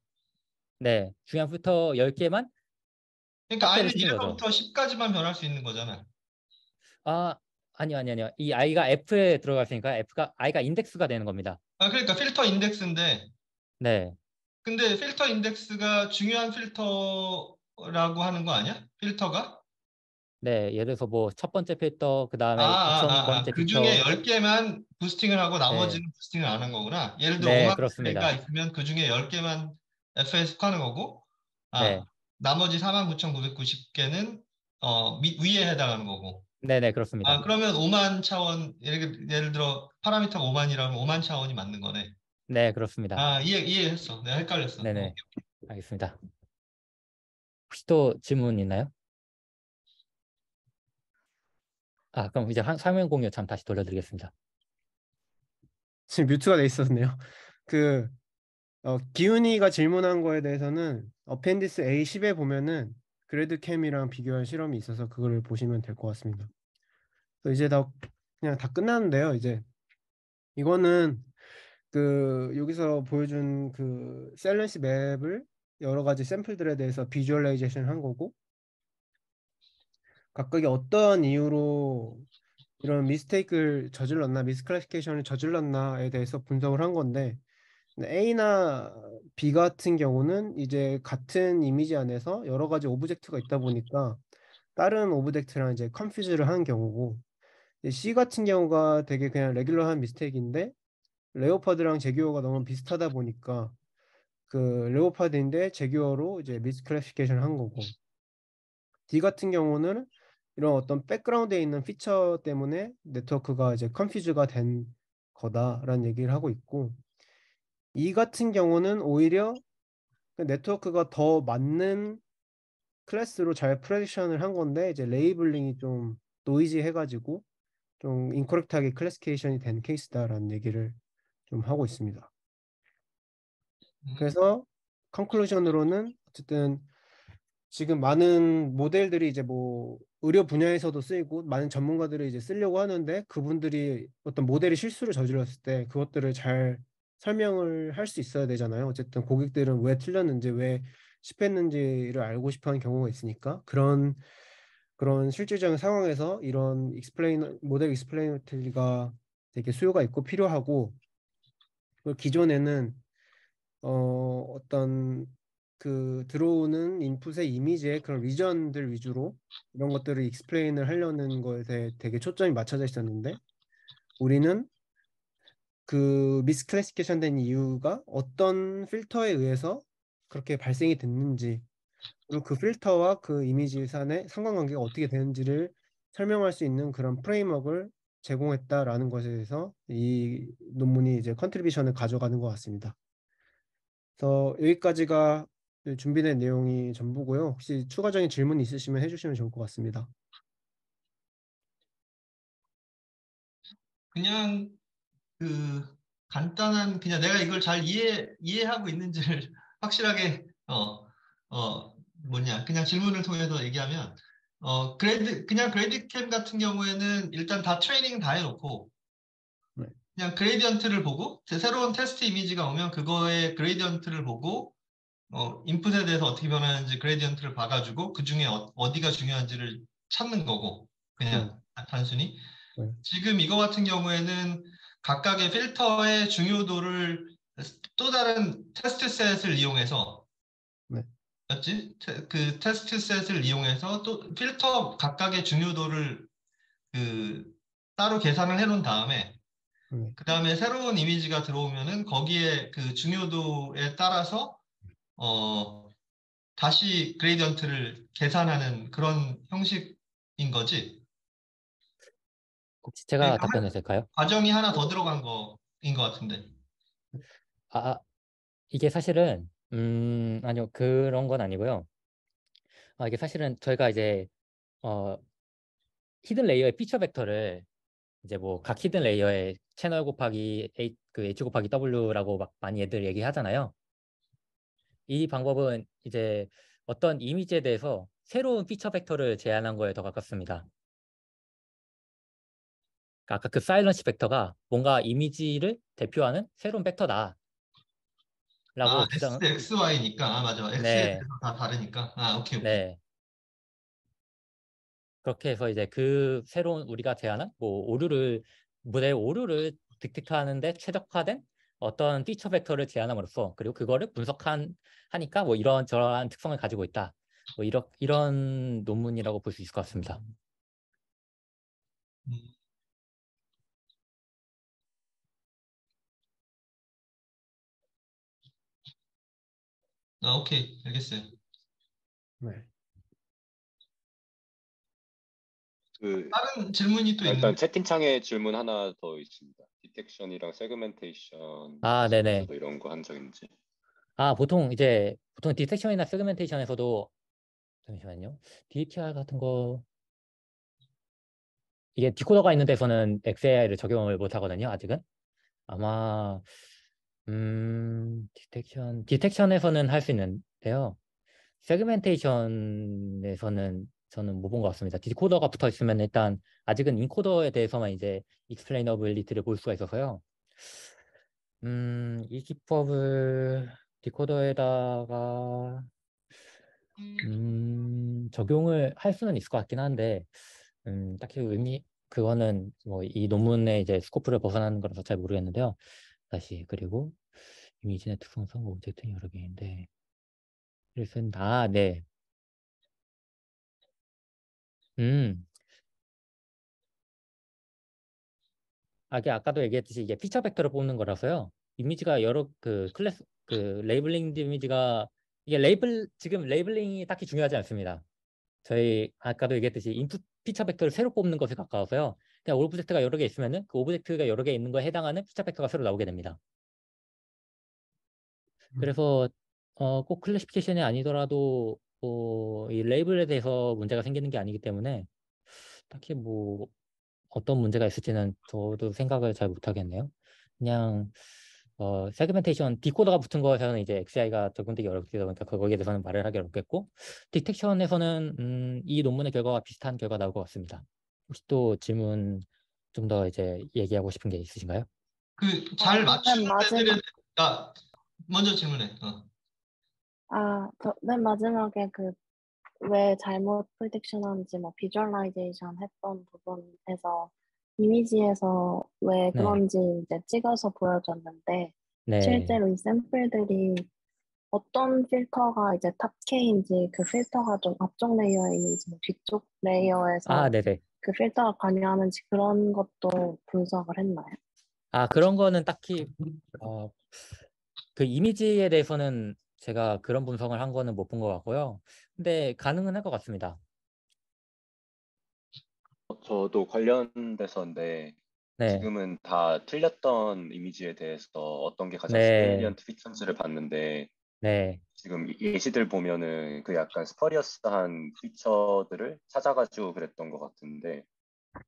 네, 중요한 필터 10개만 그러니까 확대를 I는 시킨 거죠. 1부터 10까지만 변할 수 있는 거잖아. 아, 아니요. 이 I가 F에 들어갔으니까 I가 인덱스가 되는 겁니다. 그러니까 필터 인덱스인데, 네, 근데 필터 인덱스가 중요한 필터라고 하는 거 아니야? 필터가? 네, 예를 들어서 뭐 첫 번째 필터, 그 다음에 2000번째 그 중에 필터, 10개만 부스팅을 하고 네, 나머지는 부스팅을 안 한 거구나. 예를 들어 네, 5만 개가 그렇습니다. 있으면 그 중에 10개만 F에 속하는 거고, 네, 나머지 49,990개는 위에 해당하는 거고. 네, 그렇습니다. 그러면 5만 차원, 예를 들어 파라미터가 5만이라면 5만 차원이 맞는 거네. 네, 그렇습니다. 이해했어. 내가 헷갈렸어. 네네, 알겠습니다. 혹시 또 질문 있나요? 그럼 이제 화면 공유 참 다시 돌려드리겠습니다. 지금 뮤트가 돼 있었네요. 그 기훈이가 질문한 거에 대해서는 어펜디스 A10에 보면은 그래드캠이랑 비교한 실험이 있어서 그거를 보시면 될 것 같습니다. 그래서 이제 그냥 다 끝났는데요. 이제 이거는 그 여기서 보여준 그 셀런시 맵을 여러 가지 샘플들에 대해서 비주얼라이제이션 한 거고 각각이 어떠한 이유로 이런 미스테이크를 저질렀나 미스클래시피케이션을 저질렀나에 대해서 분석을 한 건데 A나 B 같은 경우는 이제 같은 이미지 안에서 여러 가지 오브젝트가 있다 보니까 다른 오브젝트랑 이제 컨퓨즈를 하는 경우고 이제 C 같은 경우가 되게 그냥 레귤러한 미스테이크인데 레오파드랑 제규어가 너무 비슷하다 보니까 그 레오파드인데 제규어로 이제 미스클래시피케이션을 한 거고 D 같은 경우는 이런 어떤 백그라운드에 있는 피처 때문에 네트워크가 이제 컨퓨즈가 된 거다라는 얘기를 하고 있고 이 같은 경우는 오히려 그 네트워크가 더 맞는 클래스로 잘 프레디션을 한 건데 이제 레이블링이 좀 노이지 해가지고 좀 인코렉트하게 클래시피케이션이 된 케이스다라는 얘기를 좀 하고 있습니다. 음, 그래서 컨클루전으로는 어쨌든 지금 많은 모델들이 이제 뭐 의료 분야에서도 쓰이고 많은 전문가들이 이제 쓰려고 하는데 그분들이 어떤 모델이 실수를 저질렀을 때 그것들을 잘 설명을 할 수 있어야 되잖아요. 어쨌든 고객들은 왜 틀렸는지 왜 실패했는지를 알고 싶어 하는 경우가 있으니까 그런 실질적인 상황에서 이런 모델 익스플레이너티가 되게 수요가 있고 필요하고 그리고 기존에는 어떤 그 들어오는 인풋의 이미지의 그런 리전들 위주로 이런 것들을 익스플레인을 하려는 것에 되게 초점이 맞춰져 있었는데 우리는 그 미스클래시피케이션 된 이유가 어떤 필터에 의해서 그렇게 발생이 됐는지 그리고 그 필터와 그 이미지 산의 상관관계가 어떻게 되는지를 설명할 수 있는 그런 프레임워크를 제공했다라는 것에 대해서 이 논문이 이제 컨트리뷰션을 가져가는 것 같습니다. 그래서 여기까지가 준비된 내용이 전부고요. 혹시 추가적인 질문 있으시면 해주시면 좋을 것 같습니다. 그냥 그 간단한 그냥 내가 이걸 잘 이해하고 있는지를 확실하게 그냥 질문을 통해서 얘기하면 그냥 그레이디캠 같은 경우에는 일단 다 트레이닝 다 해놓고 네. 그냥 그레이디언트를 보고 새로운 테스트 이미지가 오면 그거의 그레이디언트를 보고 인풋에 대해서 어떻게 변하는지 그레이디언트를 봐가지고 그 중에 어디가 중요한지를 찾는 거고 그냥 단순히 네. 지금 이거 같은 경우에는 각각의 필터의 중요도를 또 다른 테스트 셋을 이용해서 네. 그 테스트 셋을 이용해서 또 필터 각각의 중요도를 따로 계산을 해놓은 다음에 그 다음에 새로운 이미지가 들어오면은 거기에 그 중요도에 따라서 다시 그레이디언트를 계산하는 그런 형식인 거지. 혹시 제가 그러니까 답변해도 될까요? 과정이 하나 더 들어간 거인 것 같은데. 이게 사실은 아니요, 그런 건 아니고요. 이게 사실은 저희가 이제 히든 레이어의 피처 벡터를 이제 뭐 각 히든 레이어의 채널 곱하기 H 곱하기 W라고 막 많이 애들 얘기하잖아요. 이 방법은 이제 어떤 이미지에 대해서 새로운 피처 벡터를 제안한 거에 더 가깝습니다. 그러니까 아까 그 사일런시 벡터가 뭔가 이미지를 대표하는 새로운 벡터다. 라고 주장. X, Y니까. 맞아. X에 네, 대해서 다 다르니까. 오케이. 네. 그렇게 해서 이제 그 새로운 우리가 제안한 뭐 모델 오류를 딕텍트하는데 최적화된 어떤 피처 벡터를 제안함으로써 그리고 그거를 하니까 뭐 이런 저러한 특성을 가지고 있다. 뭐 이런 논문이라고 볼 수 있을 것 같습니다. 음. 오케이. 알겠어요. 네. 다른 질문이 또 일단 있는데. 채팅창에 질문 하나 더 있습니다. 디텍션이랑 세그멘테이션 네네. 쪽에서도 이런 거 한 적인지. 보통 디텍션이나 세그멘테이션에서도 잠시만요. DTR 같은 거 이게 디코더가 있는 데서는 XAI를 적용을 못 하거든요. 아직은. 아마 디텍션에서는 할 수 있는데요. 세그멘테이션에서는 저는 못 본 것 같습니다. 디코더가 붙어 있으면 일단 아직은 인코더에 대해서만 이제 익스플레이너빌리티를 볼 수가 있어서요. 이 기법을 디코더에다가 적용을 할 수는 있을 것 같긴 한데 딱히 그거는 뭐 이 논문의 이제 스코프를 벗어나는 거라서 잘 모르겠는데요. 다시 그리고 이미지의 특성상 오브젝트는 여러 개인데 그래서 네. 이게 아까도 얘기했듯이 이게 피처 벡터를 뽑는 거라서요. 이미지가 여러 레이블링 이미지가 지금 레이블링이 딱히 중요하지 않습니다. 저희 아까도 얘기했듯이 인풋 피처 벡터를 새로 뽑는 것에 가까워서요. 그냥 오브젝트가 여러 개 있으면은 그 오브젝트가 여러 개 있는 거에 해당하는 피처 벡터가 새로 나오게 됩니다. 그래서 꼭 클래시피케이션이 아니더라도 이 레이블에 대해서 문제가 생기는 게 아니기 때문에 딱히 어떤 문제가 있을지는 저도 생각을 잘 못하겠네요. 그냥 세그멘테이션 디코더가 붙은 거에서는 이제 XI가 적용되기 어렵다 보니까 거기에 대해서는 말을 하기 어렵겠고, 디텍션에서는 이 논문의 결과와 비슷한 결과 나올 것 같습니다. 혹시 또 질문 좀 더 이제 얘기하고 싶은 게 있으신가요? 그 잘 맨 맞추는 애들에 마지막, 아, 먼저 질문해. 맨 마지막에 왜 잘못 프리딕션 하는지 뭐 비주얼라이제이션 했던 부분에서 이미지에서 왜 네, 그런지 이제 찍어서 보여줬는데 네. 실제로 이 샘플들이 어떤 필터가 이제 탑 K인지 그 필터가 좀 앞쪽 레이어에 있는지 뭐 뒤쪽 아, 레이어에서 네네. 그 필터가 관여하는지 그런 것도 분석을 했나요? 아, 그런 거는 딱히 어, 그 이미지에 대해서는 제가 그런 분석을 한 거는 못 본 것 같고요. 근데 가능은 할 것 같습니다. 저도 관련돼서인데 네, 지금은 다 틀렸던 이미지에 대해서 어떤 게 가장 네, 세일리언트 피처인지를 봤는데 네, 지금 예시들 보면은 그 약간 스퍼리어스한 피처들을 찾아가지고 그랬던 것 같은데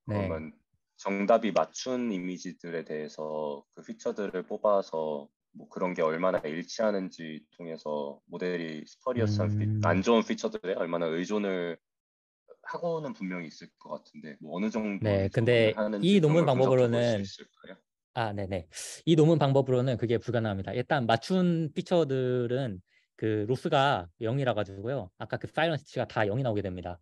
네. 그러면 정답이 맞춘 이미지들에 대해서 그 피처들을 뽑아서 뭐 그런 게 얼마나 일치하는지 통해서 모델이 스퍼리어스한 안 음, 좋은 피처들에 얼마나 의존을 하고는 분명히 있을 것 같은데 뭐 어느 정도 네. 의존을 근데 이 하는지 그런 논문 걸 분석해 볼 수 방법으로는 있을까요? 네네. 이 논문 방법으로는 그게 불가능합니다. 일단 맞춘 피처들은 그 로스가 0이라 가지고요. 아까 그 사이런스치가 다 0이 나오게 됩니다.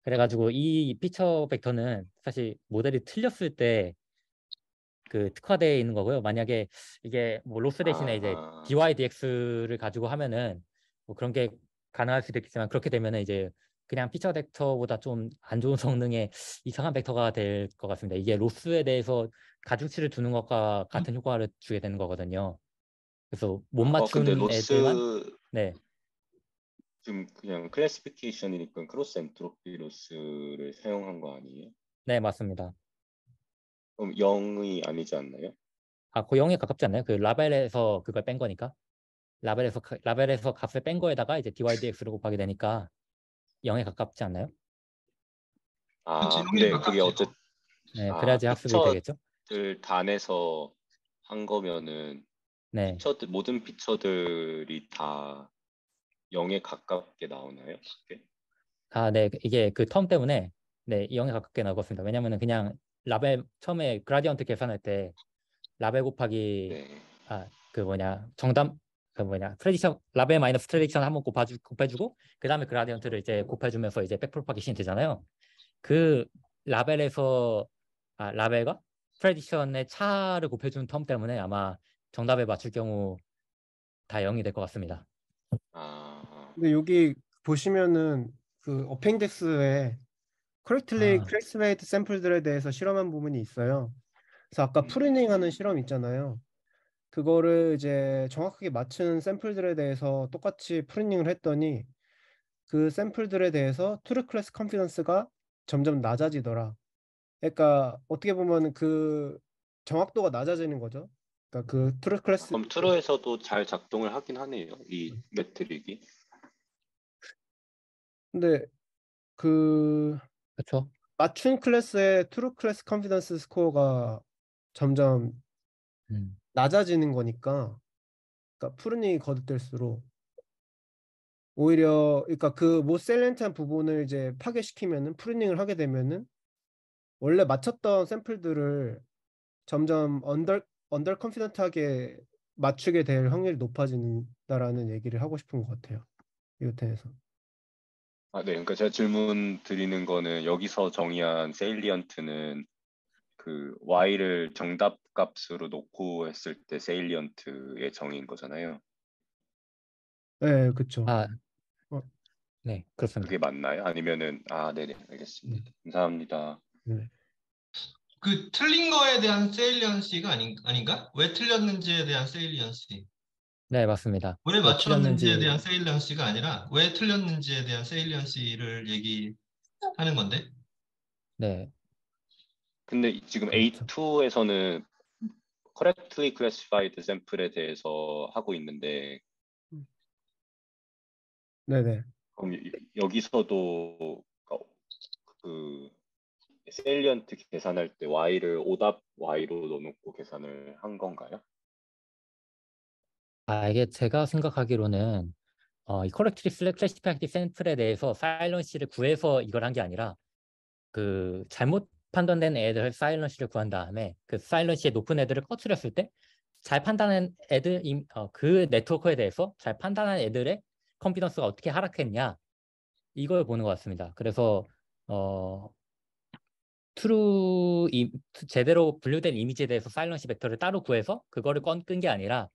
그래가지고 이 피처 벡터는 사실 모델이 틀렸을 때 그 특화되어 있는 거고요. 만약에 이게 뭐 로스 대신에 이제 아, dydx를 가지고 하면은 뭐 그런 게 가능할 수도 있겠지만 그렇게 되면은 이제 그냥 피처 벡터보다 좀 안 좋은 성능의 이상한 벡터가 될 것 같습니다. 이게 로스에 대해서 가중치를 두는 것과 같은 효과를 주게 되는 거거든요. 그래서 못 근데 맞춘 애들만 로스 네, 지금 그냥 클래시피케이션이니까 크로스 엔트로피 로스를 사용한 거 아니에요? 네 맞습니다. 그럼 0이 아니지 않나요? 그 0에 가깝지 않나요? 그 라벨에서 그걸 뺀 거니까. 라벨에서 값을 뺀 거에다가 이제 dydx로 곱하게 되니까 0에 가깝지 않나요? 그치, 여기 근데 그게 가깝지. 네, 그래야지 학습이 되겠죠? 피처들 단에서 한 거면은 네. 모든 피처들이 다 0에 가깝게 나오나요? 그게? 네. 이게 그 텀 때문에 네, 0에 가깝게 나왔습니다. 왜냐면은 그냥 라벨 처음에 그라디언트 계산할 때 라벨 곱하기 네. 그 뭐냐 정답 그 뭐냐 프레딕션 라벨 마이너스 프레딕션 한번 곱해주고 그 다음에 그라디언트를 이제 곱해주면서 이제 백프로파게이션이 되잖아요. 그 라벨에서 라벨과 프레딕션의 차를 곱해주는 텀 때문에 아마 정답에 맞출 경우 다 0이 될 것 같습니다. 아, 근데 여기 보시면은 그 어펜디스에 correctly 아, classified 샘플들에 대해서 실험한 부분이 있어요. 그래서 아까 프루닝 하는 실험 있잖아요. 그거를 이제 정확하게 맞춘 샘플들에 대해서 똑같이 프루닝을 했더니 그 샘플들에 대해서 트루 클래스 컨피던스가 점점 낮아지더라. 그러니까 어떻게 보면 그 정확도가 낮아지는 거죠. 그러니까 그 트루 클래스 그럼 트루에서도 잘 작동을 하긴 하네요. 이 매트릭이. 근데 그 그렇죠. 맞춘 클래스의 트루 클래스 컨피던스 스코어가 점점 음. 낮아지는 거니까 그러니까 푸른이 거듭될수록 오히려 그러니까 그 모셀렌트한 부분을 이제 파괴시키면은 프루닝을 하게 되면은 원래 맞췄던 샘플들을 점점 언더 컨피던트하게 맞추게 될 확률이 높아진다라는 얘기를 하고 싶은 것 같아요. 이것에서. 네. 그러니까 제가 질문 드리는 거는 여기서 정의한 세일리언트는 그 y를 정답 값으로 놓고 했을 때 세일리언트의 정의인 거잖아요. 네, 그쵸. 아, 어, 네, 그게 그렇습니다. 맞나요? 아니면은 네네 네, 알겠습니다. 감사합니다. 네. 그 틀린 거에 대한 세일리언시가 아닌가? 왜 틀렸는지에 대한 세일리언시. 네, 맞습니다. 왜 왜 맞췄는지에 틀렸는지 대한 세일리언시가 아니라 왜 틀렸는지에 대한 세일리언시를 얘기하는 건데. 네, 근데 지금 그렇죠. A2에서는 correctly classified sample에 대해서 하고 있는데 네네. 그럼 여기서도 그 세일리언트 계산할 때 y를 오답 y로 넣어놓고 계산을 한 건가요? 이게 제가 생각하기로는 이 correctly classified 샘플에 대해서 사일런시를 구해서 이걸 한 게 아니라 그 잘못 판단된 애들 사일런시를 구한 다음에 그 사일런시의 높은 애들을 꺼트렸을 때 잘 판단한 애들 그 네트워크에 대해서 잘 판단한 애들의 컨피던스가 어떻게 하락했냐 이걸 보는 것 같습니다. 그래서 제대로 분류된 이미지에 대해서 사일런시 벡터를 따로 구해서 그거를 끈 게 아니라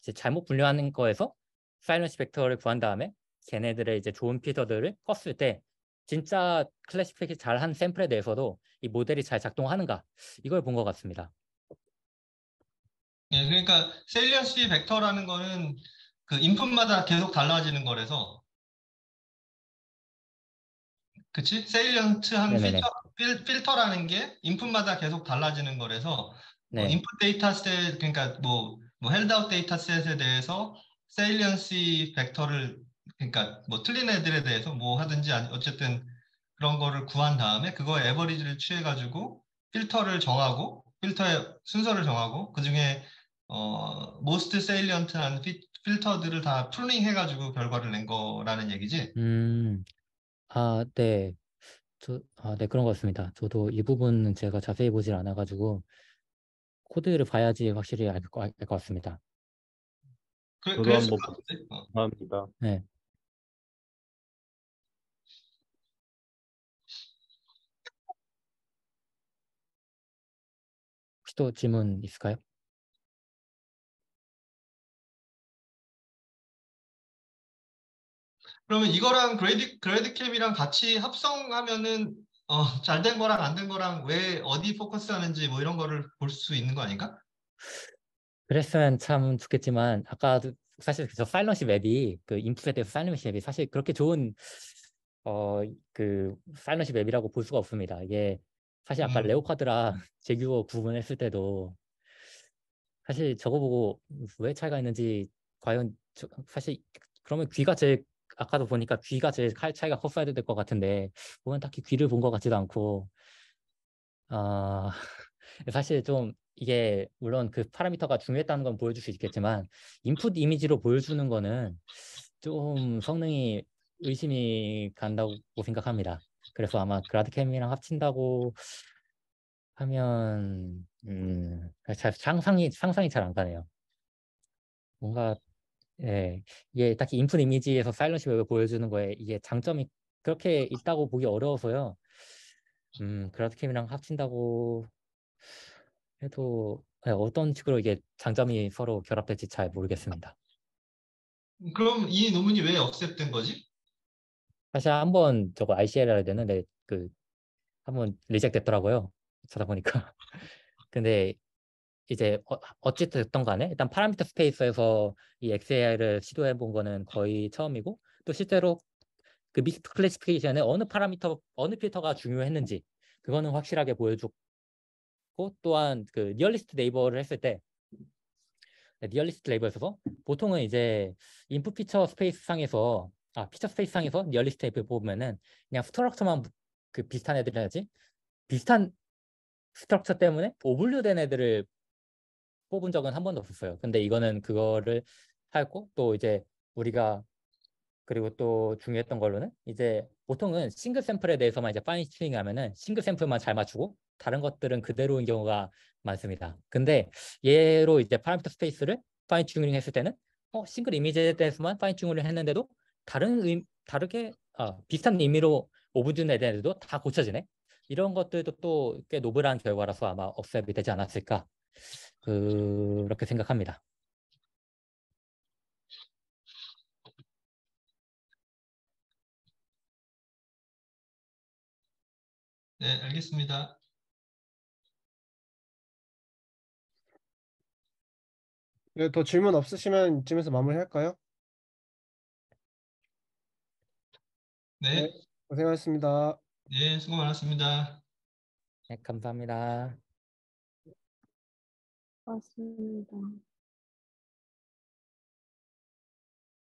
이제 잘못 분류하는 거에서 사일런시 벡터를 구한 다음에 걔네들의 이제 좋은 필터들을 껐을 때 진짜 클래시피케이션 잘한 샘플에 대해서도 이 모델이 잘 작동하는가 이걸 본 것 같습니다. 예, 그러니까 세일리언시 벡터라는 거는 그 인풋마다 계속 달라지는 거라서, 그치? 세일리언트한 네네네. 필터라는 게 인풋마다 계속 달라지는 거라서 네. 인풋 데이터셋, 그러니까 뭐 헬드아웃 데이터셋에 대해서 세일리언시 벡터를, 그러니까 뭐 틀린 애들에 대해서 뭐 하든지 어쨌든 그런 거를 구한 다음에 그거의 에버리지를 취해가지고 필터를 정하고 필터의 순서를 정하고 그중에 most salient한 필터들을 다 프루닝 해가지고 결과를 낸 거라는 얘기지. 네. 네, 그런 것 같습니다. 저도 이 부분은 제가 자세히 보질 않아가지고 코드를 봐야지 확실히 알 것 같습니다. 저도 그랬을 한번 것 같은데. 보겠습니다. 네. 혹시 또 질문 있을까요? 그러면 이거랑 그레이드캠이랑 같이 합성하면은 잘 된 거랑 안 된 거랑 왜 어디 포커스하는지 뭐 이런 거를 볼 수 있는 거 아닌가? 그랬으면 참 좋겠지만 아까도 사실 저 사일런시 맵이 그 인풋에 대해서 사일런시 맵이 사실 그렇게 좋은 그 사일런시 맵이라고 볼 수가 없습니다. 이게 사실 아까 레오파드랑 제규어 구분했을 때도 사실 저거 보고 왜 차이가 있는지 과연 사실 그러면 귀가 제일 아까도 보니까 귀가 제일 차이가 컸어야 될 것 같은데 보면 딱히 귀를 본 것 같지도 않고 아 사실 좀 이게 물론 그 파라미터가 중요했다는 건 보여줄 수 있겠지만 인풋 이미지로 보여주는 거는 좀 성능이 의심이 간다고 생각합니다. 그래서 아마 그라드캠이랑 합친다고 하면 상상이 잘 안 가네요. 뭔가 이게 딱히 인풋 이미지에서 사일런시 웹을 보여주는 거에 이게 장점이 그렇게 있다고 보기 어려워서요. 그라드캠이랑 합친다고 해도 어떤 식으로 이게 장점이 서로 결합될지 잘 모르겠습니다. 그럼 이 논문이 왜 억셉된 거지? 사실 한번 저거 ICL을 해야 되는데 그 한번 리젝 됐더라고요. 찾아보니까. 근데 이제 어쨌든 됐던 간에 일단 파라미터 스페이스에서 이 XAI를 시도해 본 거는 거의 처음이고 또 실제로 그 믹스 클래시피케이션에 어느 필터가 중요했는지 그거는 확실하게 보여줬고 또한 그 리얼리스트 네이버를 했을 때 리얼리스트 네이버에서 보통은 이제 인풋 피처 스페이스 상에서 피처 스페이스 상에서 리얼리스트 네이버 보면은 그냥 스트럭처만 그 비슷한 애들 해야지 비슷한 스트럭처 때문에 오분류된 애들을 뽑은 적은 한 번도 없었어요. 근데 이거는 그거를 하였고 또 이제 우리가 그리고 또 중요했던 걸로는 이제 보통은 싱글 샘플에 대해서만 이제 파인 튜닝 하면은 싱글 샘플만 잘 맞추고 다른 것들은 그대로인 경우가 많습니다. 근데 얘로 이제 파라미터 스페이스를 파인 튜닝 했을 때는 싱글 이미지에 대해서만 파인 튜닝을 했는데도 다르게 비슷한 의미로 오브준 애들도 다 고쳐지네. 이런 것들도 또 꽤 노블한 결과라서 아마 억셉이 되지 않았을까 그렇게 생각합니다. 네, 알겠습니다. 네, 더 질문 없으시면 이쯤에서 마무리할까요? 네, 네, 고생하셨습니다. 네, 수고 많았습니다. 네, 감사합니다. 맞습니다.